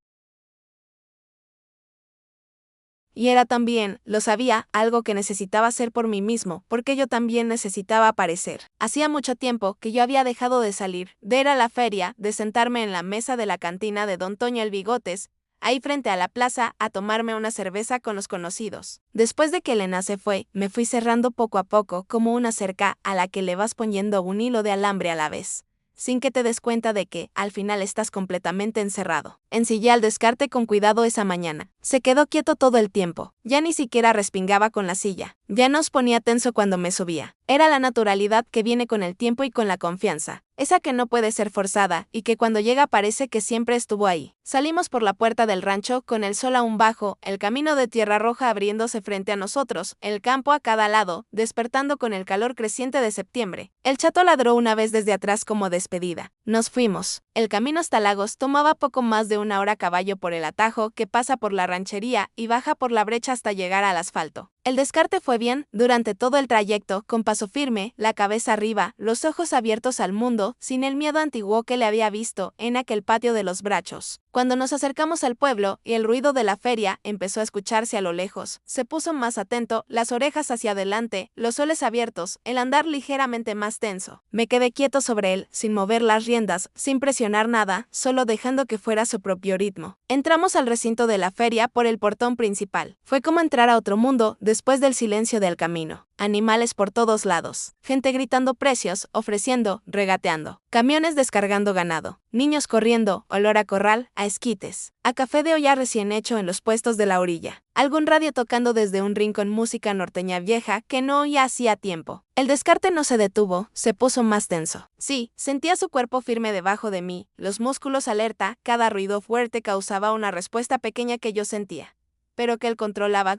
Y era también, lo sabía, algo que necesitaba hacer por mí mismo, porque yo también necesitaba aparecer. Hacía mucho tiempo que yo había dejado de salir, de ir a la feria, de sentarme en la mesa de la cantina de Don Toño el Bigotes, ahí frente a la plaza, a tomarme una cerveza con los conocidos. Después de que Elena se fue, me fui cerrando poco a poco como una cerca a la que le vas poniendo un hilo de alambre a la vez, sin que te des cuenta de que, al final estás completamente encerrado. Ensillé al Descarte con cuidado esa mañana. Se quedó quieto todo el tiempo. Ya ni siquiera respingaba con la silla. Ya nos ponía tenso cuando me subía. Era la naturalidad que viene con el tiempo y con la confianza. Esa que no puede ser forzada, y que cuando llega parece que siempre estuvo ahí. Salimos por la puerta del rancho, con el sol aún bajo, el camino de tierra roja abriéndose frente a nosotros, el campo a cada lado, despertando con el calor creciente de septiembre. El chato ladró una vez desde atrás como despedida. Nos fuimos. El camino hasta Lagos tomaba poco más de 1 hora a caballo por el atajo que pasa por la ranchería y baja por la brecha hasta llegar al asfalto. El Descarte fue bien durante todo el trayecto, con paso firme, la cabeza arriba, los ojos abiertos al mundo, sin el miedo antiguo que le había visto en aquel patio de los Brachos. Cuando nos acercamos al pueblo y el ruido de la feria empezó a escucharse a lo lejos, se puso más atento, las orejas hacia adelante, los soles abiertos, el andar ligeramente más tenso. Me quedé quieto sobre él, sin mover las riendas, sin presionar nada, solo dejando que fuera su propio ritmo. Entramos al recinto de la feria por el portón principal. Fue como entrar a otro mundo después del silencio del camino. Animales por todos lados, gente gritando precios, ofreciendo, regateando, camiones descargando ganado, niños corriendo, olor a corral, a esquites, a café de olla recién hecho en los puestos de la orilla, algún radio tocando desde un rincón música norteña vieja que no oía hacía tiempo. El Descarte no se detuvo, se puso más tenso. Sí, sentía su cuerpo firme debajo de mí, los músculos alerta, cada ruido fuerte causaba una respuesta pequeña que yo sentía, pero que él controlaba.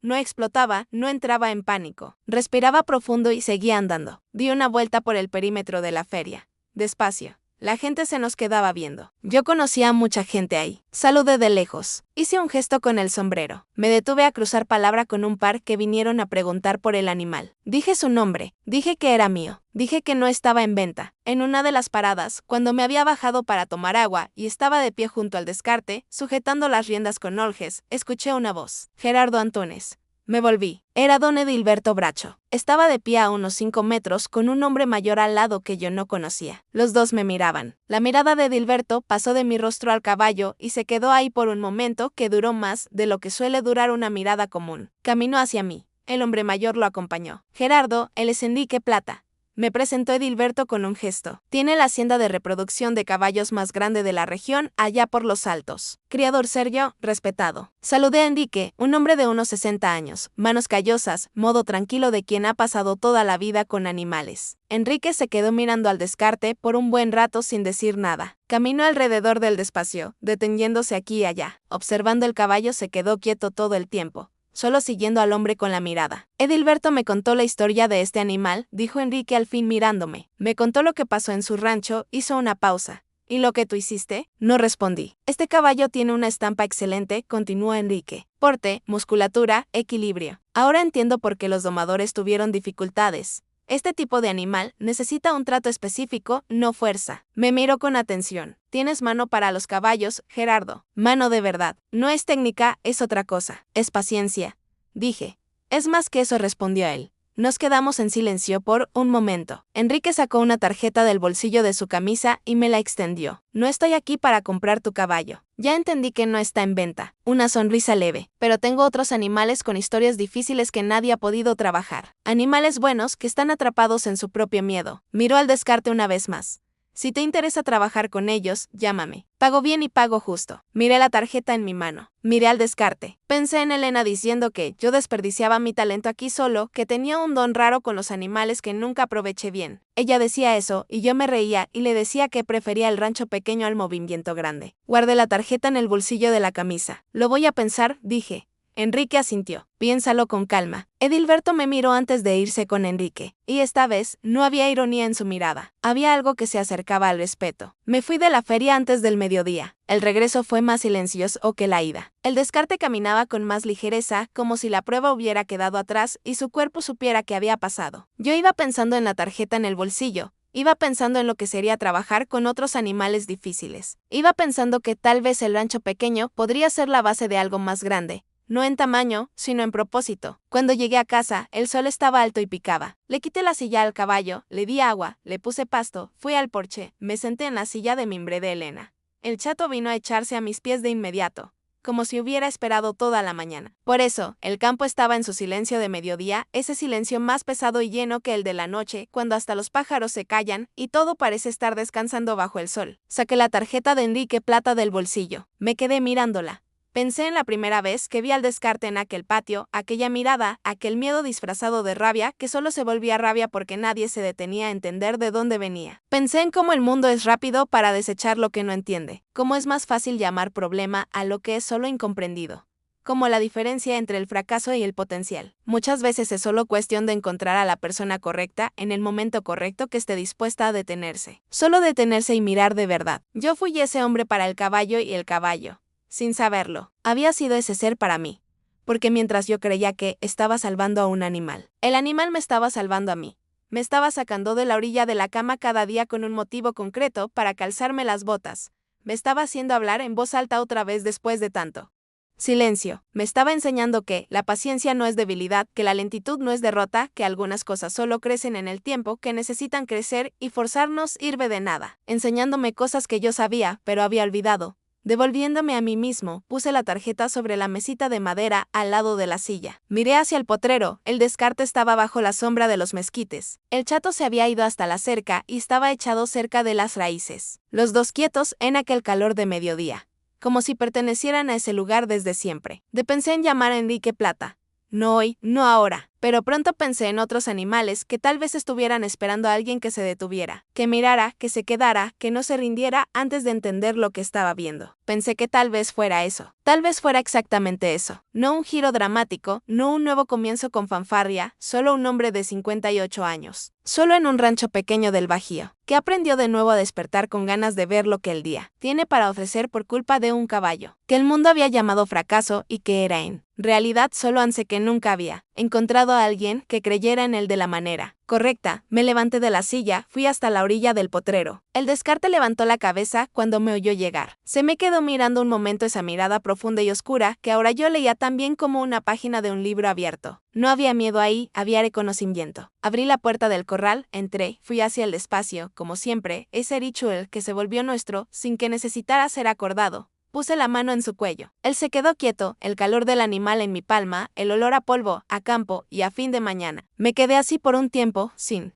No explotaba, no entraba en pánico. Respiraba profundo y seguía andando. Di una vuelta por el perímetro de la feria. Despacio. La gente se nos quedaba viendo. Yo conocía a mucha gente ahí. Saludé de lejos. Hice un gesto con el sombrero. Me detuve a cruzar palabra con un par que vinieron a preguntar por el animal. Dije su nombre. Dije que era mío. Dije que no estaba en venta. En una de las paradas, cuando me había bajado para tomar agua y estaba de pie junto al Descarte, sujetando las riendas con oljes, escuché una voz. Gerardo Antunes. Me volví. Era don Edilberto Bracho. Estaba de pie a unos 5 metros con un hombre mayor al lado que yo no conocía. Los dos me miraban. La mirada de Edilberto pasó de mi rostro al caballo y se quedó ahí por un momento que duró más de lo que suele durar una mirada común. Caminó hacia mí. El hombre mayor lo acompañó. Gerardo, el Esendique Plata. me presentó Edilberto con un gesto. Tiene la hacienda de reproducción de caballos más grande de la región, allá por Los Altos. Criador serio, respetado. Saludé a Enrique, un hombre de unos 60 años, manos callosas, modo tranquilo de quien ha pasado toda la vida con animales. Enrique se quedó mirando al descarte por un buen rato sin decir nada. Caminó alrededor del despacio, deteniéndose aquí y allá. Observando el caballo se quedó quieto todo el tiempo, solo siguiendo al hombre con la mirada. Edilberto me contó la historia de este animal, dijo Enrique al fin mirándome. Me contó lo que pasó en su rancho, hizo una pausa. ¿Y lo que tú hiciste? No respondí. Este caballo tiene una estampa excelente, continuó Enrique. Porte, musculatura, equilibrio. Ahora entiendo por qué los domadores tuvieron dificultades. Este tipo de animal necesita un trato específico, no fuerza. Me miró con atención. Tienes mano para los caballos, Gerardo. Mano de verdad. No es técnica, es otra cosa. Es paciencia. Dije. Es más que eso, respondió él. Nos quedamos en silencio por un momento. Enrique sacó una tarjeta del bolsillo de su camisa y me la extendió. No estoy aquí para comprar tu caballo. Ya entendí que no está en venta. Una sonrisa leve. Pero tengo otros animales con historias difíciles que nadie ha podido trabajar. Animales buenos que están atrapados en su propio miedo. Miró al descarte una vez más. Si te interesa trabajar con ellos, llámame. Pago bien y pago justo. Miré la tarjeta en mi mano. Miré al descarte. Pensé en Elena diciendo que yo desperdiciaba mi talento aquí solo, que tenía un don raro con los animales que nunca aproveché bien. Ella decía eso, y yo me reía y le decía que prefería el rancho pequeño al movimiento grande. Guardé la tarjeta en el bolsillo de la camisa. Lo voy a pensar, dije. Enrique asintió. Piénsalo con calma. Edilberto me miró antes de irse con Enrique, y esta vez no había ironía en su mirada. Había algo que se acercaba al respeto. Me fui de la feria antes del mediodía. El regreso fue más silencioso que la ida. El descarte caminaba con más ligereza, como si la prueba hubiera quedado atrás y su cuerpo supiera qué había pasado. Yo iba pensando en la tarjeta en el bolsillo. Iba pensando en lo que sería trabajar con otros animales difíciles. Iba pensando que tal vez el rancho pequeño podría ser la base de algo más grande. No en tamaño, sino en propósito. Cuando llegué a casa, el sol estaba alto y picaba. Le quité la silla al caballo, le di agua, le puse pasto, fui al porche, me senté en la silla de mimbre de Elena. El chato vino a echarse a mis pies de inmediato, como si hubiera esperado toda la mañana. Por eso, el campo estaba en su silencio de mediodía, ese silencio más pesado y lleno que el de la noche, cuando hasta los pájaros se callan y todo parece estar descansando bajo el sol. Saqué la tarjeta de Enrique Plata del bolsillo. Me quedé mirándola. Pensé en la primera vez que vi al descarte en aquel patio, aquella mirada, aquel miedo disfrazado de rabia que solo se volvía rabia porque nadie se detenía a entender de dónde venía. Pensé en cómo el mundo es rápido para desechar lo que no entiende, cómo es más fácil llamar problema a lo que es solo incomprendido. Como la diferencia entre el fracaso y el potencial. Muchas veces es solo cuestión de encontrar a la persona correcta en el momento correcto que esté dispuesta a detenerse. Solo detenerse y mirar de verdad. Yo fui ese hombre para el caballo y el caballo. Sin saberlo, había sido ese ser para mí. Porque mientras yo creía que estaba salvando a un animal, el animal me estaba salvando a mí. Me estaba sacando de la orilla de la cama cada día con un motivo concreto para calzarme las botas. Me estaba haciendo hablar en voz alta otra vez después de tanto silencio. Me estaba enseñando que la paciencia no es debilidad, que la lentitud no es derrota, que algunas cosas solo crecen en el tiempo, que necesitan crecer y forzarnos sirve de nada. Enseñándome cosas que yo sabía, pero había olvidado. Devolviéndome a mí mismo, puse la tarjeta sobre la mesita de madera al lado de la silla. Miré hacia el potrero, el descarte estaba bajo la sombra de los mezquites. El chato se había ido hasta la cerca y estaba echado cerca de las raíces. Los dos quietos en aquel calor de mediodía, como si pertenecieran a ese lugar desde siempre. Pensé en llamar a Enrique Plata. No hoy, no ahora. Pero pronto pensé en otros animales que tal vez estuvieran esperando a alguien que se detuviera, que mirara, que se quedara, que no se rindiera antes de entender lo que estaba viendo. Pensé que tal vez fuera eso. Tal vez fuera exactamente eso. No un giro dramático, no un nuevo comienzo con fanfarria, solo un hombre de 58 años. Solo en un rancho pequeño del Bajío, que aprendió de nuevo a despertar con ganas de ver lo que el día tiene para ofrecer por culpa de un caballo, que el mundo había llamado fracaso y que era en realidad solo ansia que nunca había encontrado a alguien que creyera en él de la manera correcta. Me levanté de la silla, fui hasta la orilla del potrero. El descarte levantó la cabeza cuando me oyó llegar. Se me quedó mirando un momento esa mirada profunda y oscura que ahora yo leía tan bien como una página de un libro abierto. No había miedo ahí, había reconocimiento. Abrí la puerta del corral, entré, fui hacia el espacio, como siempre, ese ritual que se volvió nuestro sin que necesitara ser acordado. Puse la mano en su cuello. Él se quedó quieto, el calor del animal en mi palma, el olor a polvo, a campo y a fin de mañana. Me quedé así por un tiempo, sin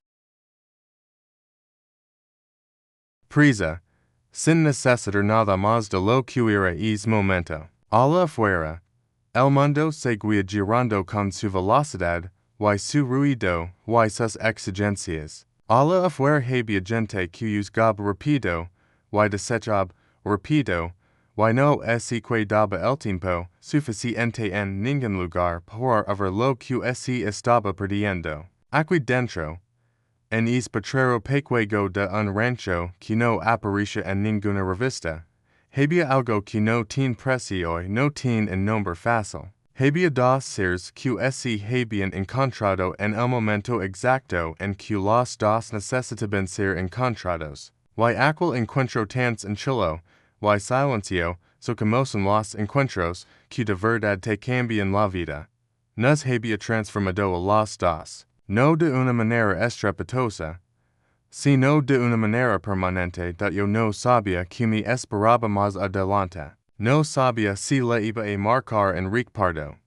Prisa, sin necesitar nada más de lo que era es momento. A la afuera, el mundo seguía girando con su velocidad, y su ruido, y sus exigencias. A la afuera había gente que juzgaba rápido, y desechaba rápido, y no se quedaba el tiempo suficiente en ningún lugar para ver lo que se estaba perdiendo. Aquí dentro, en es potrero pequeño de un rancho que no aparece en ninguna revista, había algo que no tiene precio y no tiene un nombre fácil. Había dos seres que se habían encontrado en el momento exacto en que los dos necesitaban ser encontrados. Y aquel encuentro tan sencillo, y silencio, so como son los encuentros que de verdad te cambian la vida. Nos había transformado a los dos, no de una manera estrepitosa, sino de una manera permanente that yo no sabía que me esperaba más adelante. No sabía si le iba a marcar Enrique Pardo.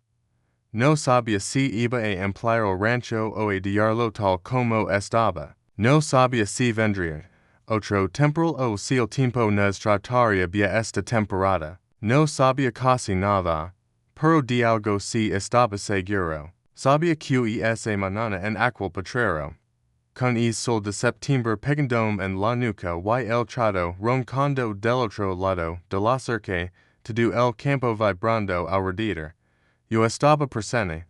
No sabía si iba a emplear el rancho o a diarlo tal como estaba. No sabía si vendría otro temporal o si el tiempo nos trataría bien esta temporada. No sabía casi nada, pero de algo si estaba seguro. Sabía que esa mañana en aquel potrero, con el sol de septiembre pegandome en la nuca y el chato roncando del otro lado de la cerca, todo el campo vibrando alrededor. Yo estaba presente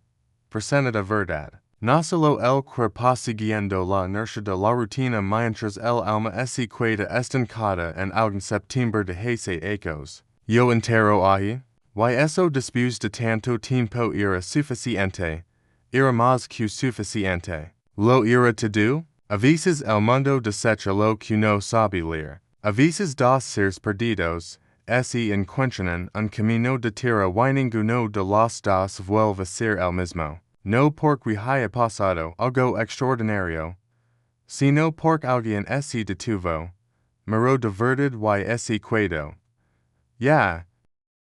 de verdad. No solo el cuerpo siguiendo la inercia de la rutina mientras el alma se queda estancada en algún septiembre de hace ecos. Yo entero ahí, y eso después de tanto tiempo era suficiente, era más que suficiente. Lo era todo? A veces el mundo desecha lo que no sabe leer. A veces dos seres perdidos se encuentran un camino de tierra y ninguno de los dos vuelve a ser el mismo. No porque haya pasado algo extraordinario, sino porque alguien se detuvo, miró de verdad y se quedó. Ya,